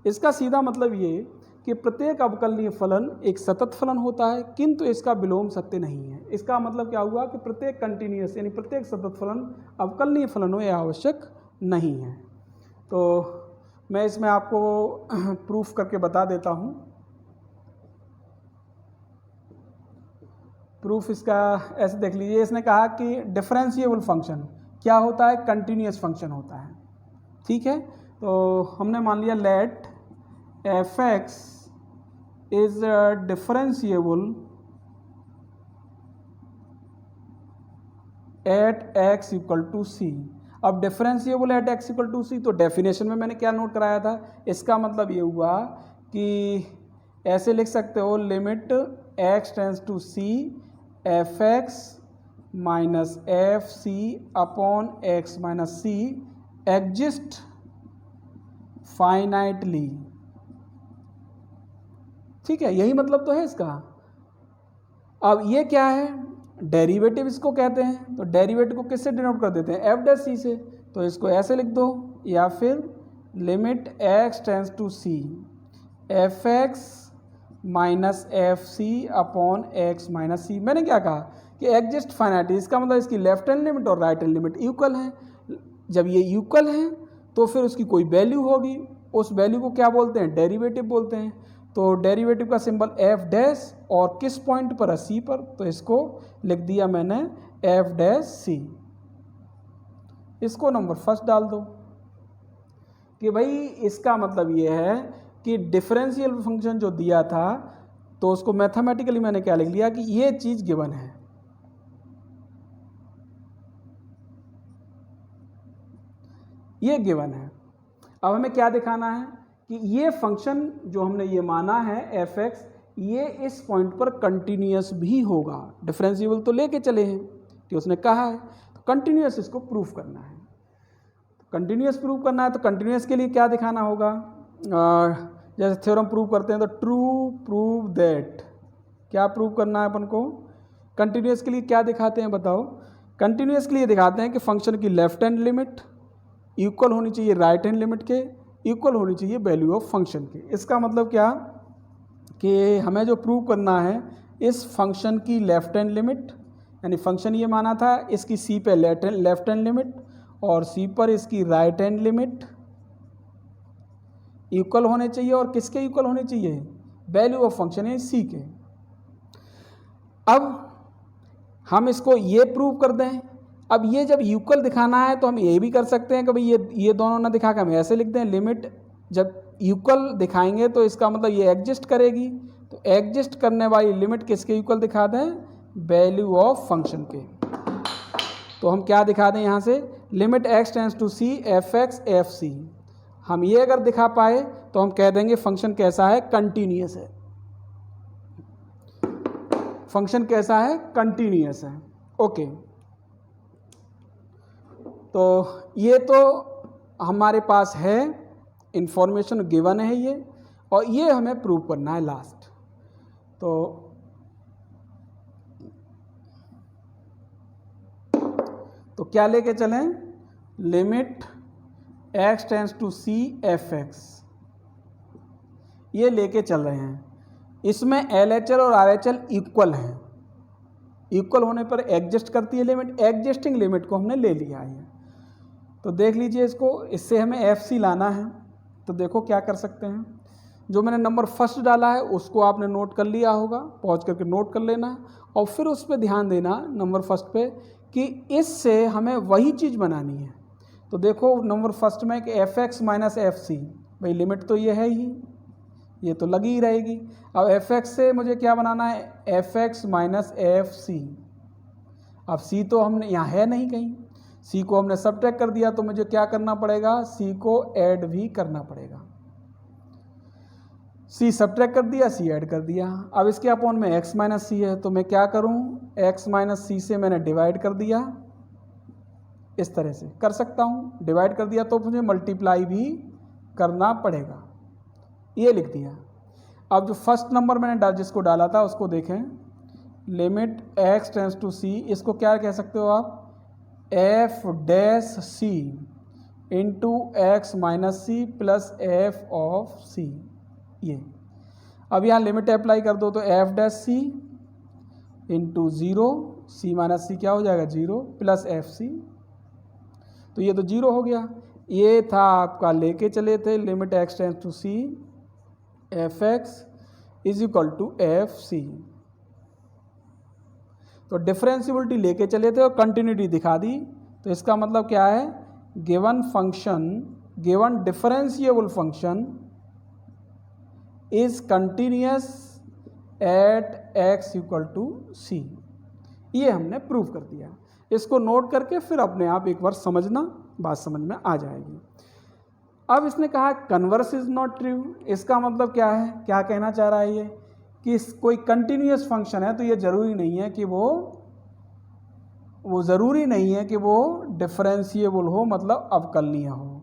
इसका सीधा मतलब ये कि प्रत्येक अवकलनीय फलन एक सतत फलन होता है किंतु इसका विलोम सत्य नहीं है। इसका मतलब क्या हुआ कि प्रत्येक कंटिन्यूअस यानी प्रत्येक सतत फलन अवकलनीय फलन हो, यह आवश्यक नहीं है। तो मैं इसमें आपको प्रूफ करके बता देता हूँ। प्रूफ इसका ऐसे देख लीजिए, इसने कहा कि डिफरेंशिएबल फंक्शन क्या होता है, कंटिन्यूअस फंक्शन होता है। ठीक है, तो हमने मान लिया let F x is differentiable at x equal to C. अब differentiable at x equal to C, तो डेफिनेशन में मैंने क्या नोट कराया था, इसका मतलब ये हुआ कि ऐसे लिख सकते हो limit x tends to C F x minus F C upon x minus c exist finitely. ठीक है, यही मतलब तो है इसका। अब ये क्या है, डेरिवेटिव इसको कहते हैं। तो डेरिवेटिव को किससे डिनोट कर देते हैं, एफ डैश सी से। तो इसको ऐसे लिख दो, या फिर limit x tends to C F x minus F C upon x minus C. मैंने क्या कहा कि एग्जिस्ट फाइनाइटली, इसका मतलब इसकी लेफ्ट हैंड लिमिट और राइट हैंड लिमिट इक्वल हैं। जब ये इक्वल हैं तो फिर उसकी कोई वैल्यू होगी, उस वैल्यू को क्या बोलते हैं, डेरिवेटिव बोलते हैं। तो डेरिवेटिव का सिंबल एफ डैश और किस पॉइंट पर है, सी पर। तो इसको लिख दिया मैंने एफ डैश सी। इसको नंबर फर्स्ट डाल दो कि भाई इसका मतलब ये है कि डिफरेंशियल फंक्शन जो दिया था तो उसको मैथमेटिकली मैंने क्या लिख लिया कि ये चीज गिवन है। ये गिवन है। अब हमें क्या दिखाना है कि ये फंक्शन जो हमने ये माना है एफ एक्स, ये इस पॉइंट पर कंटिन्यूअस भी होगा। डिफरेंशिएबल तो लेके चले हैं कि उसने कहा है, तो कंटिन्यूअस इसको प्रूफ करना है। कंटिन्यूअस प्रूफ करना है तो कंटिन्यूअस के लिए क्या दिखाना होगा, जैसे थ्योरम प्रूव करते हैं तो ट्रू प्रूव दैट। क्या प्रूव करना है अपन को, कंटिन्यूअस के लिए क्या दिखाते हैं बताओ। कंटिन्यूअस के लिए दिखाते हैं कि फंक्शन की लेफ्ट हैंड लिमिट इक्वल होनी चाहिए राइट हैंड लिमिट के, इक्वल होनी चाहिए वैल्यू ऑफ फंक्शन के। इसका मतलब क्या कि हमें जो प्रूव करना है इस फंक्शन की लेफ्ट हैंड लिमिट, यानी फंक्शन ये माना था इसकी सी पे लेफ्ट हैंड लिमिट और सी पर इसकी राइट हैंड लिमिट इक्वल होने चाहिए। और किसके इक्वल होने चाहिए, वैल्यू ऑफ फंक्शन है सी के। अब हम इसको ये प्रूव कर दें। अब ये जब इक्वल दिखाना है तो हम ये भी कर सकते हैं कि भाई ये दोनों ना दिखा के हम ऐसे लिख दें, लिमिट जब इक्वल दिखाएंगे तो इसका मतलब ये एग्जिस्ट करेगी। तो एग्जिस्ट करने वाली लिमिट किसके इक्वल दिखा दें, वैल्यू ऑफ फंक्शन के। तो हम क्या दिखा दें यहाँ से, limit x tends to C F x f c. हम ये अगर दिखा पाए तो हम कह देंगे फंक्शन कैसा है, कंटिन्यूअस है। फंक्शन कैसा है, कंटिन्यूअस है। ओके, तो ये तो हमारे पास है, इंफॉर्मेशन गिवन है ये, और ये हमें प्रूव करना है लास्ट। तो क्या लेके चलें, limit x tends to C F x, ये लेके चल रहे हैं। इसमें एल एच एल और आर एच एल इक्वल हैं। इक्वल होने पर एग्जिस्ट करती है लिमिट, एग्जिस्टिंग लिमिट को हमने ले लिया है। तो देख लीजिए इसको, इससे हमें एफ सी लाना है। तो देखो क्या कर सकते हैं, जो मैंने नंबर फर्स्ट डाला है उसको आपने नोट कर लिया होगा, पॉज करके नोट कर लेना और फिर उस पर ध्यान देना नंबर फर्स्ट पे कि इससे हमें वही चीज़ बनानी है। तो देखो नंबर फर्स्ट में कि f x minus F c, भाई लिमिट तो ये है ही, ये तो लगी ही रहेगी। अब एफ एक्स से मुझे क्या बनाना है, f x minus F c. अब सी तो हमने यहाँ है नहीं कहीं, सी को हमने सबट्रैक्ट कर दिया, तो मुझे क्या करना पड़ेगा, सी को ऐड भी करना पड़ेगा। सी सब्ट्रैक्ट कर दिया, सी ऐड कर दिया। अब इसके अपॉन में x माइनस सी है, तो मैं क्या करूं, x माइनस सी से मैंने डिवाइड कर दिया, इस तरह से कर सकता हूं, डिवाइड कर दिया तो मुझे मल्टीप्लाई भी करना पड़ेगा, ये लिख दिया। अब जो फर्स्ट नंबर मैंने जिसको डाला था उसको देखें, limit x tends to c, इसको क्या कह सकते हो आप, f dash c into x minus c plus f of c, ये। अब यहाँ लिमिट अप्लाई कर दो तो f dash c into zero, c minus c क्या हो जाएगा, ज़ीरो, प्लस एफ सी, तो ये तो ज़ीरो हो गया। ये था आपका लेके चले थे limit x tends to C F x is equal to f c, तो डिफरेंशियबिलिटी लेके चले थे और कंटिन्यूटी दिखा दी। तो इसका मतलब क्या है, given function, given differentiable function is continuous at x equal to C, ये हमने प्रूव कर दिया। इसको नोट करके फिर अपने आप एक बार समझना, बात समझ में आ जाएगी। अब इसने कहा कन्वर्स इज नॉट ट्रू, इसका मतलब क्या है, क्या कहना चाह रहा है ये, कि कोई कंटिन्यूअस फंक्शन है तो ये ज़रूरी नहीं है कि वो ज़रूरी नहीं है कि वो डिफरेंशिएबल हो, मतलब अवकलनीय हो।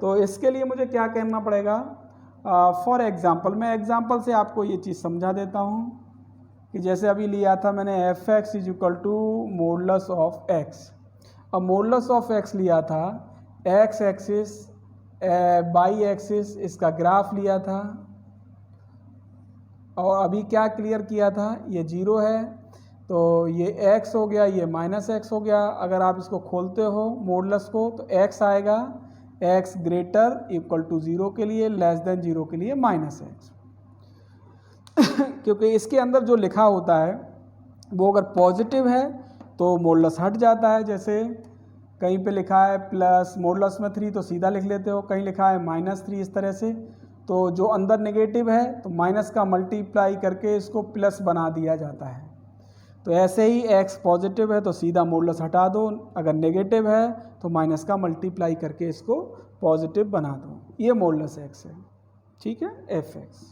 तो इसके लिए मुझे क्या करना पड़ेगा, फॉर एग्जांपल, मैं एग्जांपल से आपको ये चीज़ समझा देता हूँ कि जैसे अभी लिया था मैंने f x is equal to modulus of x. अब मॉडुलस ऑफ एक्स लिया था, एक्स एक्सिस बाई एक्सिस इसका ग्राफ लिया था, और अभी क्या क्लियर किया था, ये जीरो है तो ये x हो गया, ये माइनस एक्स हो गया। अगर आप इसको खोलते हो मॉडुलस को तो x आएगा, x greater equal to zero के लिए, लेस देन ज़ीरो के लिए माइनस एक्स क्योंकि इसके अंदर जो लिखा होता है वो अगर पॉजिटिव है तो मॉडुलस हट जाता है। जैसे कहीं पे लिखा है प्लस मॉडुलस में 3 तो सीधा लिख लेते हो, कहीं लिखा है -3, इस तरह से। तो जो अंदर नेगेटिव है तो माइनस का मल्टीप्लाई करके इसको प्लस बना दिया जाता है। तो ऐसे ही x पॉजिटिव है तो सीधा मॉडुलस हटा दो, अगर नेगेटिव है तो माइनस का मल्टीप्लाई करके इसको पॉजिटिव बना दो, ये मॉडुलस x है, ठीक है, एफ एक्स।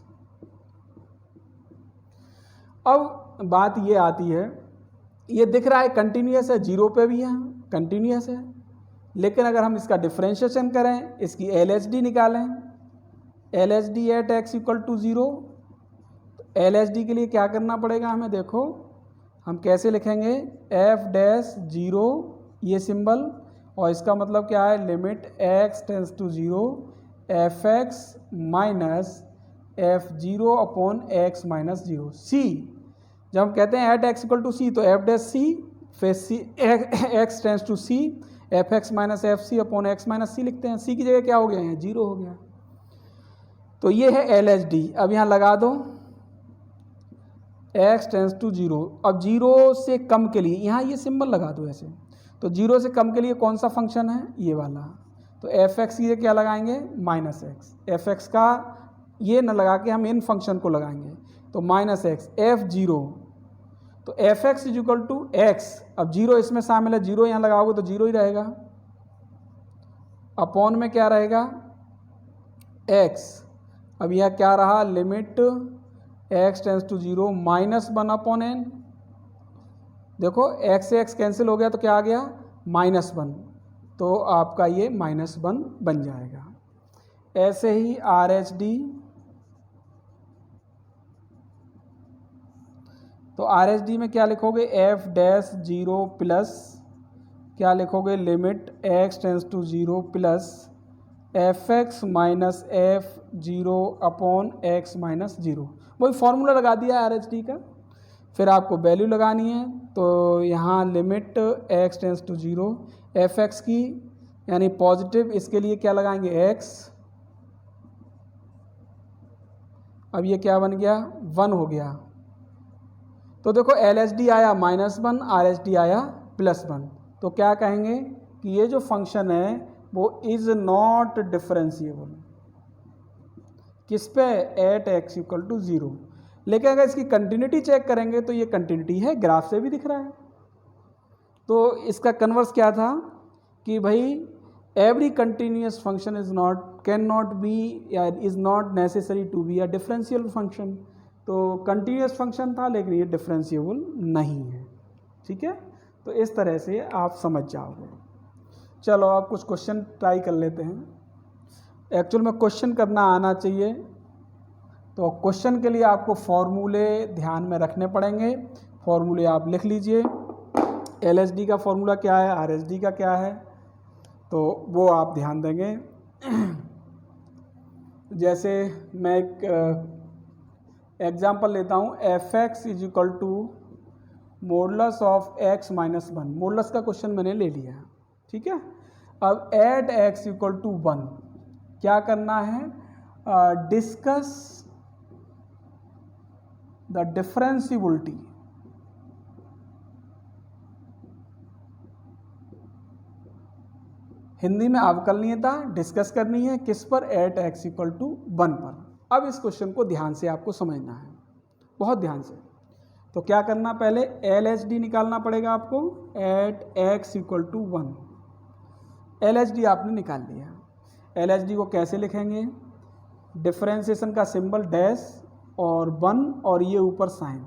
अब बात ये आती है, ये दिख रहा है कंटिन्यूअस है, जीरो पे भी है कंटिन्यूअस है, लेकिन अगर हम इसका डिफरेंशिएशन करें, इसकी LHD निकालें, LHD at x equal to zero, LHD के लिए क्या करना पड़ेगा हमें, देखो हम कैसे लिखेंगे, f डैश ज़ीरो ये सिंबल, और इसका मतलब क्या है, limit x tends to zero F x minus F zero upon x minus zero C. जब हम कहते हैं at x equal to C तो f डैश सी, फिर C x tends to C F x minus F C upon x minus C लिखते हैं। सी की जगह क्या हो गया है, जीरो हो गया। तो ये है LHD। अब यहाँ लगा दो x टेंस टू ज़ीरो, अब जीरो से कम के लिए यहाँ ये सिंबल लगा दो ऐसे, तो जीरो से कम के लिए कौन सा फंक्शन है, ये वाला। तो एफ एक्स ये क्या लगाएंगे, माइनस एक्स, एफ एक्स का ये न लगा के हम इन फंक्शन को लगाएंगे, तो माइनस एक्स एफ जीरो, तो f x is equal to x, अब जीरो इसमें शामिल है, जीरो यहाँ लगाओगे तो जीरो ही रहेगा, अपॉन में क्या रहेगा एक्स। अब यह क्या रहा, limit x tends to zero minus one upon n, देखो एक्स से एक्स कैंसिल हो गया तो क्या आ गया, -1, तो आपका ये -1 बन जाएगा। ऐसे ही RHD, तो RHD में क्या लिखोगे, f डैश ज़ीरो प्लस क्या लिखोगे, limit x tends to zero plus F x minus F zero upon x minus zero, वही फॉर्मूला लगा दिया RHD का। फिर आपको वैल्यू लगानी है, तो यहाँ limit x tends to zero F x की यानी पॉजिटिव, इसके लिए क्या लगाएंगे x, अब ये क्या बन गया, 1 हो गया। तो देखो LHD आया -1, RHD आया +1, तो क्या कहेंगे कि ये जो फंक्शन है वो इज़ नॉट डिफरेंशिएबल, किस पे, at x equal to zero. लेकिन अगर इसकी कंटिन्यूटी चेक करेंगे तो ये कंटिन्यूटी है, ग्राफ से भी दिख रहा है। तो इसका कन्वर्स क्या था कि भाई every continuous function is not can not be या is not necessary to be a differential function. तो कंटिन्यूस फंक्शन था लेकिन ये डिफरेंशिएबल नहीं है। ठीक है, तो इस तरह से आप समझ जाओगे। चलो आप कुछ क्वेश्चन ट्राई कर लेते हैं। एक्चुअल में क्वेश्चन करना आना चाहिए, तो क्वेश्चन के लिए आपको फॉर्मूले ध्यान में रखने पड़ेंगे। फॉर्मूले आप लिख लीजिए। LSD का फॉर्मूला क्या है, RSD का क्या है, तो वो आप ध्यान देंगे। जैसे मैं एक एग्जांपल लेता हूँ, fx is equal to modulus of x minus 1। Modulus का क्वेश्चन मैंने ले लिया। ठीक है, अब एट x इक्वल टू 1 क्या करना है, डिस्कस द डिफरेंशिएबिलिटी हिंदी में अवकलनीयता डिस्कस करनी है किस पर, एट x इक्वल टू 1 पर। अब इस क्वेश्चन को ध्यान से आपको समझना है, बहुत ध्यान से। तो क्या करना, पहले LSD निकालना पड़ेगा आपको, at x equal to 1। LSD आपने निकाल लिया। LSD को कैसे लिखेंगे, डिफरेंशिएशन का सिंबल डैश और 1 और ये ऊपर साइन,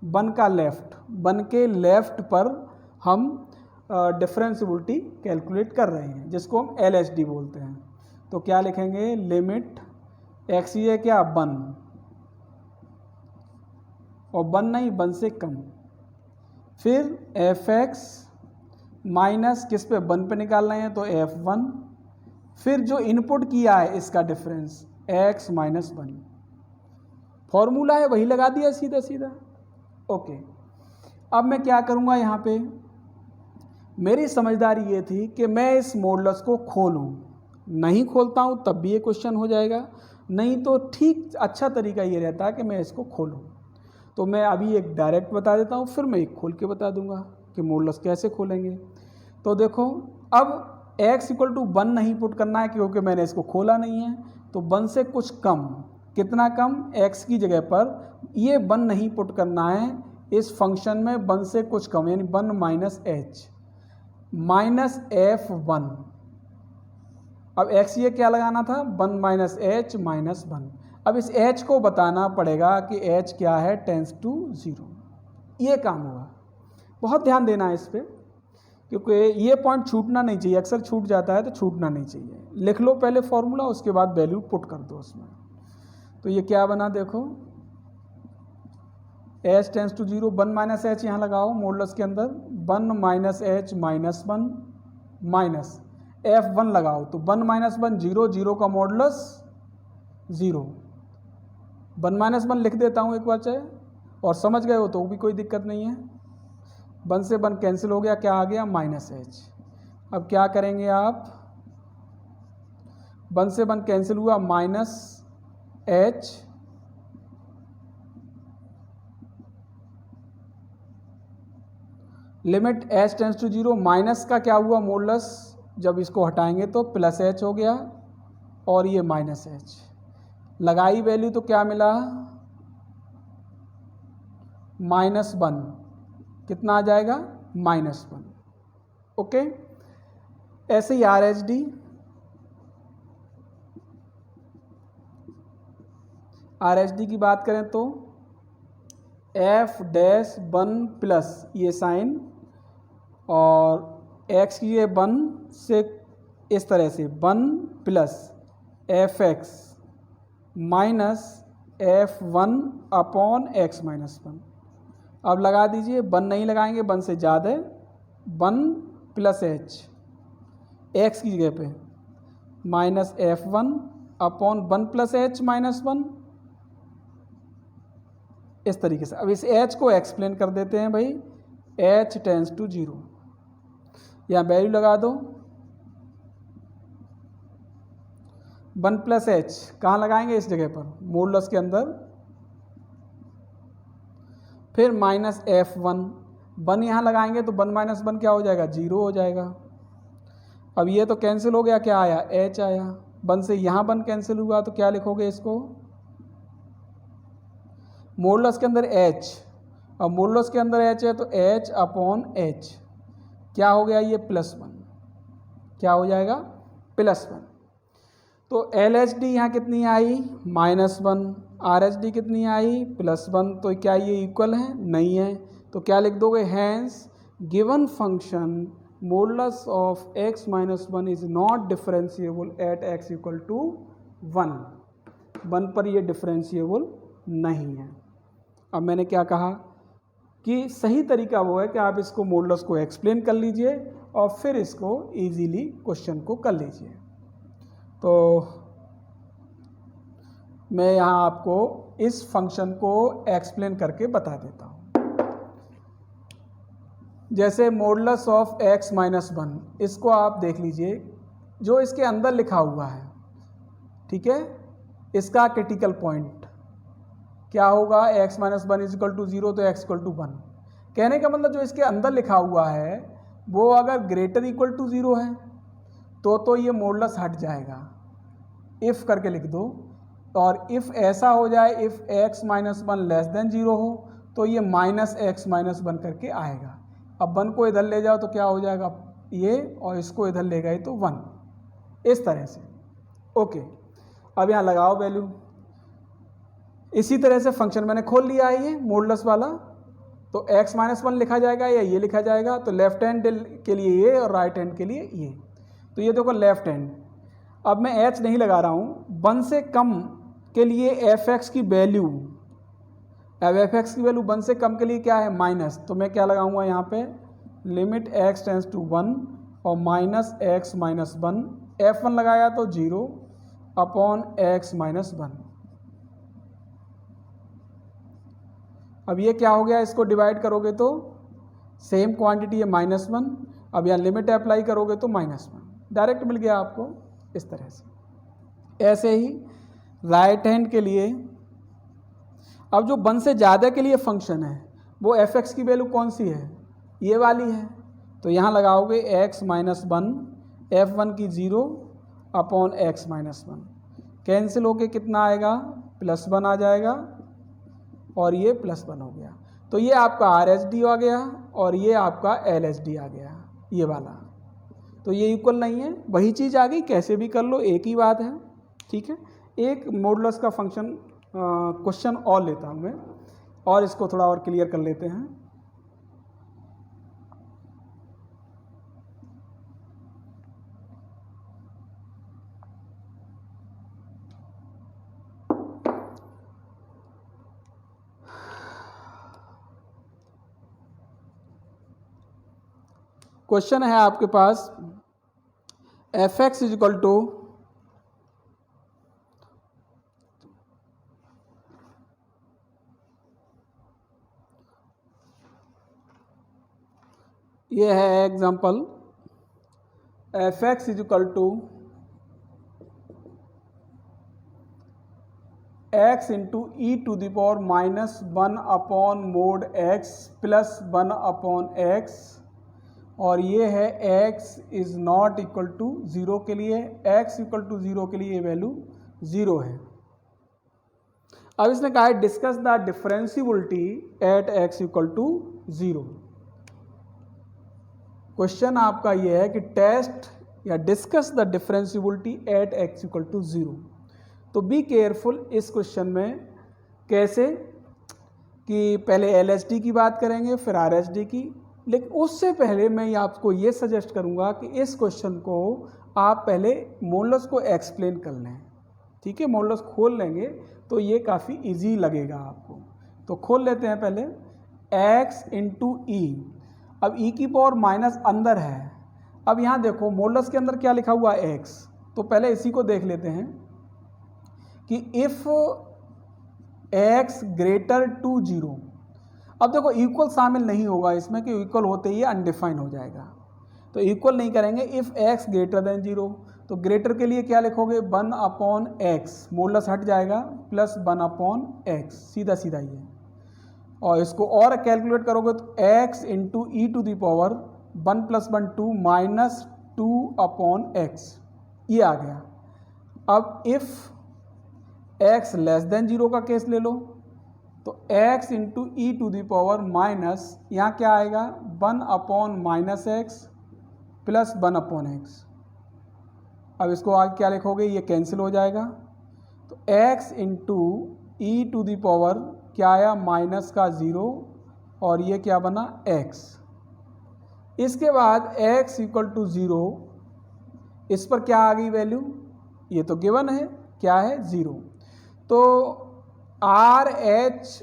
1 का लेफ्ट, 1 के लेफ्ट पर हम डिफरेंशिएबिलिटी कैलकुलेट कर रहे हैं जिसको हम LSD बोलते हैं। तो क्या लिखेंगे, लिमिट x ये क्या 1 और 1 नहीं 1 से कम, फिर fx माइनस किस पे, 1 पे निकाल रहे हैं तो f1, फिर जो इनपुट किया है इसका डिफरेंस x माइनस 1, फॉर्मूला है वही लगा दिया सीधा सीधा। ओके, अब मैं क्या करूँगा, यहाँ पे मेरी समझदारी ये थी कि मैं इस मॉडुलस को खोलूँ, नहीं खोलता हूँ तब भी ये क्वेश्चन हो जाएगा, नहीं तो ठीक अच्छा तरीका ये रहता है कि मैं इसको खोलूँ। तो मैं अभी एक डायरेक्ट बता देता हूँ, फिर मैं एक खोल के बता दूंगा कि मॉडुलस कैसे खोलेंगे। तो देखो, अब x इक्वल टू 1 नहीं पुट करना है क्योंकि मैंने इसको खोला नहीं है, तो 1 से कुछ कम, कितना कम, x की जगह पर ये 1 नहीं पुट करना है इस फंक्शन में, 1 से कुछ कम यानी 1 माइनस h माइनस f1। अब x ये क्या लगाना था, 1 माइनस h माइनस 1। अब इस h को बताना पड़ेगा कि h क्या है, टेंस टू 0। ये काम होगा, बहुत ध्यान देना है इस पर, क्योंकि ये पॉइंट छूटना नहीं चाहिए, अक्सर छूट जाता है तो छूटना नहीं चाहिए। लिख लो पहले फॉर्मूला, उसके बाद वैल्यू पुट कर दो उसमें। तो ये क्या बना, देखो h tends to 0, 1 minus h यहाँ लगाओ मॉडुलस के अंदर, 1 minus h minus 1 minus f1 लगाओ, तो 1 माइनस 1 0, 0 का मॉडुलस 0, 1 माइनस 1 लिख देता हूँ एक बार चाहे, और समझ गए हो तो भी कोई दिक्कत नहीं है। 1 से 1 कैंसिल हो गया, क्या आ गया, माइनस h। अब क्या करेंगे आप, 1 से 1 कैंसिल हुआ, minus h limit h tends to 0, minus का क्या हुआ मॉडुलस, जब इसको हटाएंगे तो प्लस h हो गया और ये माइनस h, लगाई वैल्यू तो क्या मिला, माइनस 1, कितना आ जाएगा, माइनस 1। ओके, ऐसे ही RHD की बात करें तो f डैश 1 प्लस ये साइन और x की ये 1 से इस तरह से 1 plus fx minus f1 upon x minus 1। अब लगा दीजिए, 1 नहीं लगाएंगे, 1 से ज़्यादा, 1 प्लस h x की जगह पे minus f1 upon 1 plus h minus 1, इस तरीके से। अब इस h को एक्सप्लेन कर देते हैं भाई, h टेंस टू 0, यहाँ वैल्यू लगा दो, 1 प्लस h कहाँ लगाएंगे, इस जगह पर मॉडुलस के अंदर, फिर माइनस f1, 1 यहाँ लगाएंगे तो 1 माइनस 1 क्या हो जाएगा, 0 हो जाएगा। अब ये तो कैंसिल हो गया, क्या आया, h आया, 1 से यहाँ 1 कैंसिल हुआ तो क्या लिखोगे इसको, मॉडुलस के अंदर h, अब मॉडुलस के अंदर h है तो h अपॉन h, क्या हो गया ये प्लस 1। क्या हो जाएगा, +1। तो LHD यहाँ कितनी आई, -1, RHD कितनी आई, +1। तो क्या ये इक्वल है, नहीं है। तो क्या लिख दोगे, hence given function modulus of x - 1 is not differentiable at x = 1 पर ये डिफरेंशिएबल नहीं है। अब मैंने क्या कहा कि सही तरीका वो है कि आप इसको मॉडुलस को एक्सप्लेन कर लीजिए और फिर इसको इजीली क्वेश्चन को कर लीजिए। तो मैं यहाँ आपको इस फंक्शन को एक्सप्लेन करके बता देता हूँ। जैसे मॉडुलस ऑफ x - 1, इसको आप देख लीजिए, जो इसके अंदर लिखा हुआ है, ठीक है, इसका क्रिटिकल पॉइंट क्या होगा, x - 1 = 0 तो x = 1। कहने का मतलब जो इसके अंदर लिखा हुआ है वो अगर ग्रेटर इक्वल टू 0 है तो ये मॉडुलस हट जाएगा, इफ़ करके लिख दो। और इफ़ ऐसा हो जाए, इफ़ x - 1 < 0 हो तो ये -x - 1 करके आएगा। अब 1 को इधर ले जाओ तो क्या हो जाएगा ये, और इसको इधर ले गए तो 1, इस तरह से। ओके, अब यहाँ लगाओ वैल्यू। इसी तरह से फंक्शन मैंने खोल लिया है ये मॉडुलस वाला, तो x - 1 लिखा जाएगा या ये लिखा जाएगा, तो लेफ्ट हैंड के लिए ये और राइट हैंड के लिए ये। तो ये देखो लेफ्ट हैंड। अब मैं h नहीं लगा रहा हूँ, 1 से कम के लिए fx की वैल्यू, अब fx की वैल्यू 1 से कम के लिए क्या है, माइनस। तो मैं क्या लगाऊंगा यहाँ पे, लिमिट x टेंड्स टू 1 और -x - 1, f1 लगाया तो 0 अपॉन x - 1। अब ये क्या हो गया, इसको डिवाइड करोगे तो सेम क्वांटिटी है -1। अब यहाँ लिमिट अप्लाई करोगे तो -1, डायरेक्ट मिल गया आपको इस तरह से। ऐसे ही राइट हैंड के लिए, अब जो 1 से ज़्यादा के लिए फंक्शन है वो fx की वैल्यू कौन सी है, ये वाली है। तो यहाँ लगाओगे x - 1, f1 की 0 अपॉन x - 1, कैंसिल होके कितना आएगा, +1 आ जाएगा और ये +1 हो गया। तो ये आपका RHD आ गया और ये आपका LHD आ गया, ये वाला। तो ये इक्वल नहीं है, वही चीज़ आ गई, कैसे भी कर लो एक ही बात है, ठीक है। एक मॉडुलस का फंक्शन क्वेश्चन और लेता हूँ मैं, और इसको थोड़ा और क्लियर कर लेते हैं। क्वेश्चन है आपके पास, fx = ये है example, fx = x × e⁻⁻1 upon mod x plus 1 upon x, और ये है x is not equal to 0 के लिए, x = 0 के लिए ये वैल्यू 0 है। अब इसने कहा है discuss the differentiability at x = 0। Question आपका ये है कि टेस्ट या discuss the differentiability at x = 0। तो बी केयरफुल इस क्वेश्चन में, कैसे कि पहले LHD की बात करेंगे फिर RHD की, लेकिन उससे पहले मैं आपको ये सजेस्ट करूँगा कि इस क्वेश्चन को आप पहले मॉडुलस को एक्सप्लेन कर लें, ठीक है। मॉडुलस खोल लेंगे तो ये काफ़ी इजी लगेगा आपको। तो खोल लेते हैं पहले, x × e। अब e की पावर माइनस अंदर है। अब यहाँ देखो मॉडुलस के अंदर क्या लिखा हुआ है, x। तो पहले इसी को देख लेते हैं कि इफ़ x > 0। अब देखो इक्वल शामिल नहीं होगा इसमें, कि इक्वल होते ही अनडिफाइन हो जाएगा, तो इक्वल नहीं करेंगे। इफ़ x > 0, तो ग्रेटर के लिए क्या लिखोगे, 1 अपॉन x, मॉडुलस हट जाएगा, प्लस 1 अपॉन x, सीधा सीधा ये। और इसको और कैलकुलेट करोगे तो x × e⁻1 + 1 2 minus 2 upon x, ये आ गया। अब इफ़ x < 0 का केस ले लो, तो x × e⁻, यहाँ क्या आएगा, 1 upon -x plus 1 upon x, अब इसको आगे क्या लिखोगे, ये कैंसिल हो जाएगा, तो x into e to the power क्या आया माइनस का 0 और ये क्या बना x। इसके बाद x इक्वल टू 0, इस पर क्या आ गई वैल्यू, ये तो गिवन है, क्या है 0। तो आर एच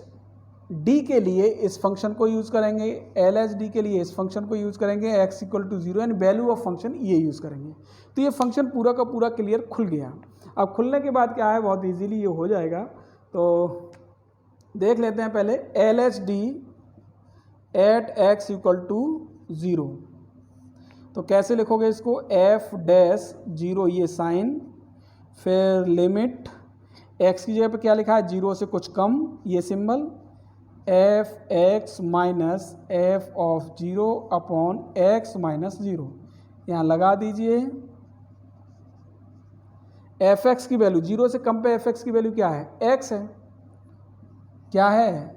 डी के लिए इस फंक्शन को यूज़ करेंगे, एल एच डी के लिए इस फंक्शन को यूज़ करेंगे, x equal to 0 and value of function ये यूज़ करेंगे। तो ये फंक्शन पूरा का पूरा क्लियर खुल गया। अब खुलने के बाद क्या है, बहुत इजीली ये हो जाएगा। तो देख लेते हैं पहले L H D at x equal to 0। तो कैसे लिखोगे इसको, f डैश 0 ये साइन, फिर लिमिट x की जगह पे क्या लिखा है 0 से कुछ कम ये symbol, F x minus f of 0 upon x minus 0 यहाँ लगा दीजिए। एफ एक्स की वैल्यू 0 से कम पे एफ एक्स की वैल्यू क्या है, x है, क्या है,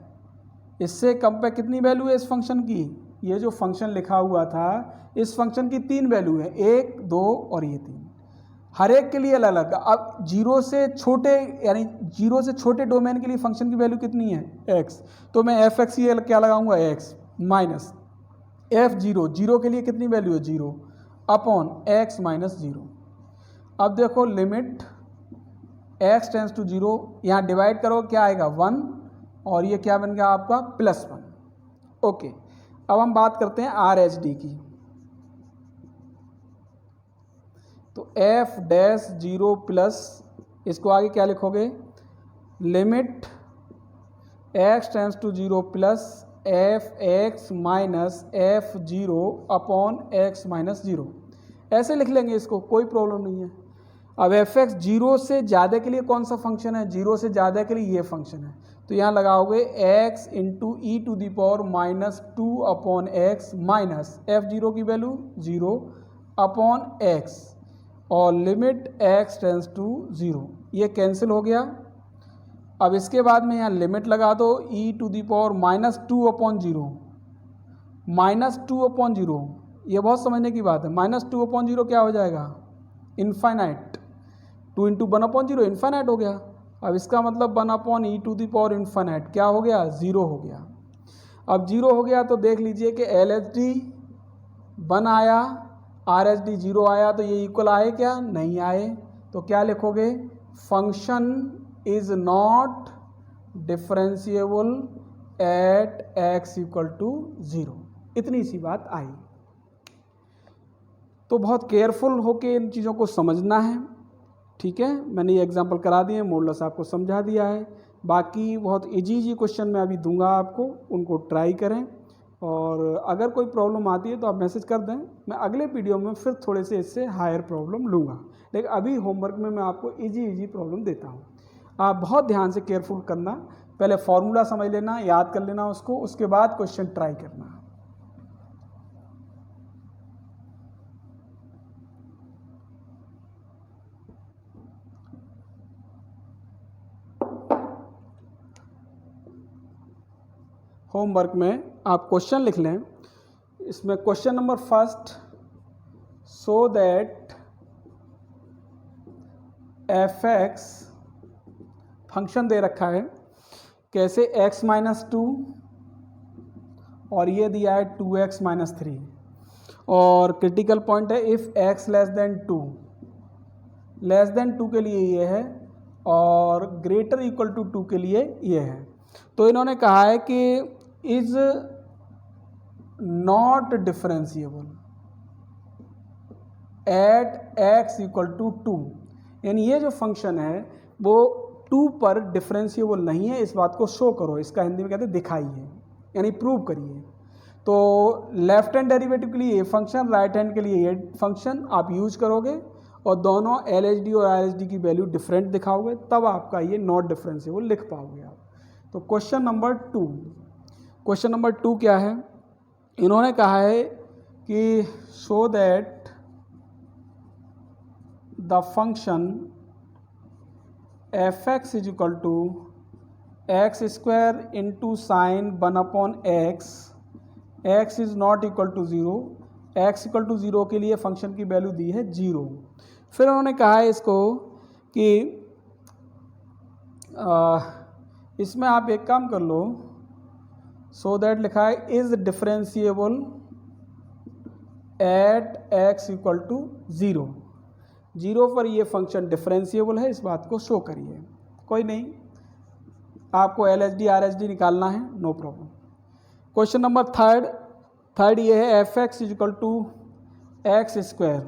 इससे कम पे कितनी वैल्यू है इस फंक्शन की, ये जो फंक्शन लिखा हुआ था इस फंक्शन की 3 वैल्यू है, 1 2 और ये 3, हर एक के लिए अलग अलग। अब 0 से छोटे यानी 0 से छोटे डोमेन के लिए फंक्शन की वैल्यू कितनी है x, तो मैं एफ एक्स ये क्या लगाऊंगा x माइनस एफ 0 के लिए कितनी वैल्यू है 0 अपॉन x माइनस 0। अब देखो लिमिट x टेंस टू 0, यहाँ डिवाइड करो क्या आएगा 1 और ये क्या बन गया आपका +1। ओके, अब हम बात करते हैं आर एच डी की। तो f डैश 0 प्लस इसको आगे क्या लिखोगे, limit x tends to 0 plus F x minus f 0 upon x minus 0, ऐसे लिख लेंगे इसको, कोई प्रॉब्लम नहीं है। अब एफ एक्स 0 से ज़्यादा के लिए कौन सा फंक्शन है, 0 से ज़्यादा के लिए ये फंक्शन है, तो यहाँ लगाओगे x into e to the power minus 2 upon x minus f 0 की वैल्यू 0 अपॉन x और लिमिट x टेंस टू 0, ये कैंसिल हो गया। अब इसके बाद में यहाँ लिमिट लगा दो e to the power minus 2 upon 0, minus 2 upon 0, ये बहुत समझने की बात है, माइनस 2 अपॉन 0 क्या हो जाएगा इनफाइनाइट, 2 इंटू 1 अपॉन 0 इनफाइनाइट हो गया। अब इसका मतलब 1 upon e to the power infinite क्या हो गया 0 हो गया। अब 0 हो गया तो देख लीजिए कि एल एच डी 1 आया, आर एच डी 0 आया, तो ये इक्वल आए क्या, नहीं आए, तो क्या लिखोगे, function is not differentiable at x equal to 0, इतनी सी बात आई। तो बहुत केयरफुल होके इन चीज़ों को समझना है, ठीक है। मैंने ये एग्जांपल करा दिए, मॉडुलस आपको समझा दिया है, बाकी बहुत इजी क्वेश्चन मैं अभी दूंगा आपको, उनको ट्राई करें, और अगर कोई प्रॉब्लम आती है तो आप मैसेज कर दें, मैं अगले वीडियो में फिर थोड़े से इससे हायर प्रॉब्लम लूँगा, लेकिन अभी होमवर्क में मैं आपको इजी प्रॉब्लम देता हूँ। आप बहुत ध्यान से केयरफुल करना, पहले फॉर्मूला समझ लेना, याद कर लेना उसको, उसके बाद क्वेश्चन ट्राई करना। होमवर्क में आप क्वेश्चन लिख लें, इसमें question number first, so that F X function दे रखा है कैसे x माइनस 2 और ये दिया है 2x माइनस 3, और क्रिटिकल पॉइंट है इफ़ x लेस देन 2 के लिए ये है और ग्रेटर इक्वल टू 2 के लिए ये है। तो इन्होंने कहा है कि is not differentiable at x equal to 2, यानी ये जो फंक्शन है वो 2 पर डिफरेंशिएबल नहीं है, इस बात को शो करो, इसका हिंदी में कहते हैं दिखाइए, यानी प्रूव करिए। तो लेफ्ट हैंड डेरिवेटिव के लिए ये फंक्शन, राइट हैंड के लिए ये फंक्शन आप यूज करोगे और दोनों एल एच डी और आर एच डी की वैल्यू डिफरेंट दिखाओगे, तब आपका ये नॉट डिफरेंशिएबल लिख पाओगे आप। तो क्वेश्चन नंबर 2 क्या है, इन्होंने कहा है कि show that the function f x is equal to x square into sine 1 upon x is not equal to 0, x equal to 0 के लिए फंक्शन की वैल्यू दी है 0, फिर उन्होंने कहा है इसको कि इसमें आप एक काम कर लो, सो दैट लिखा है is differentiable at x equal to 0। 0 पर ये फंक्शन डिफरेंशिएबल है, इस बात को शो करिए। कोई नहीं, आपको LHD RHD निकालना है, no problem. Question number third ये है f x is equal to x square,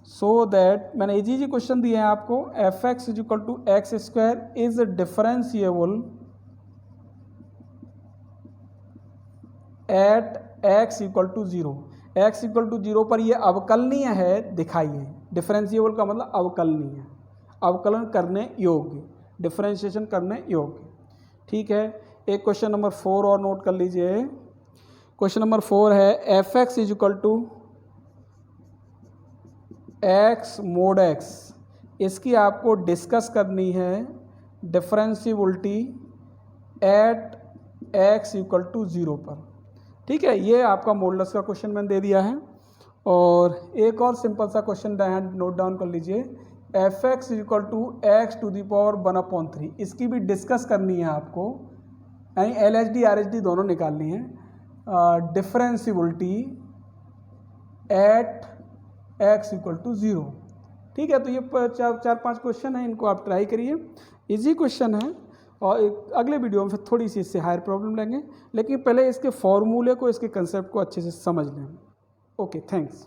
so that मैंने इजी क्वेश्चन दिए हैं आपको। F x is equal to x square is differentiable at x equal to 0। X equal to 0 पर ये अवकलनीय है, दिखाइए। डिफरेंशिएबल का मतलब अवकलनीय, अवकलन करने योग्य, डिफरेंशिएशन करने योग्य। ठीक है, एक क्वेश्चन नंबर 4 और नोट कर लीजिए। क्वेश्चन नंबर 4 है f x is equal to x mod x. इसकी आपको डिस्कस करनी है differentiability at x equal to 0 पर। ठीक है, ये आपका मॉडुलस का क्वेश्चन मैंने दे दिया है। और एक और सिंपल सा क्वेश्चन नोट डाउन कर लीजिए, f x equal to x to the power 1/3। इसकी भी डिस्कस करनी है आपको, यानी LHD RHD दोनों निकालनी है। Differentiability at x equal to 0। ठीक है, तो ये 4-5 क्वेश्चन हैं, इनको आप ट्राई करिए, इजी क्वेश्चन है। और एक अगले वीडियो में फिर थोड़ी सी इससे हायर प्रॉब्लम लेंगे, लेकिन पहले इसके फॉर्मूले को, इसके कंसेप्ट को अच्छे से समझ लें। Okay, thanks.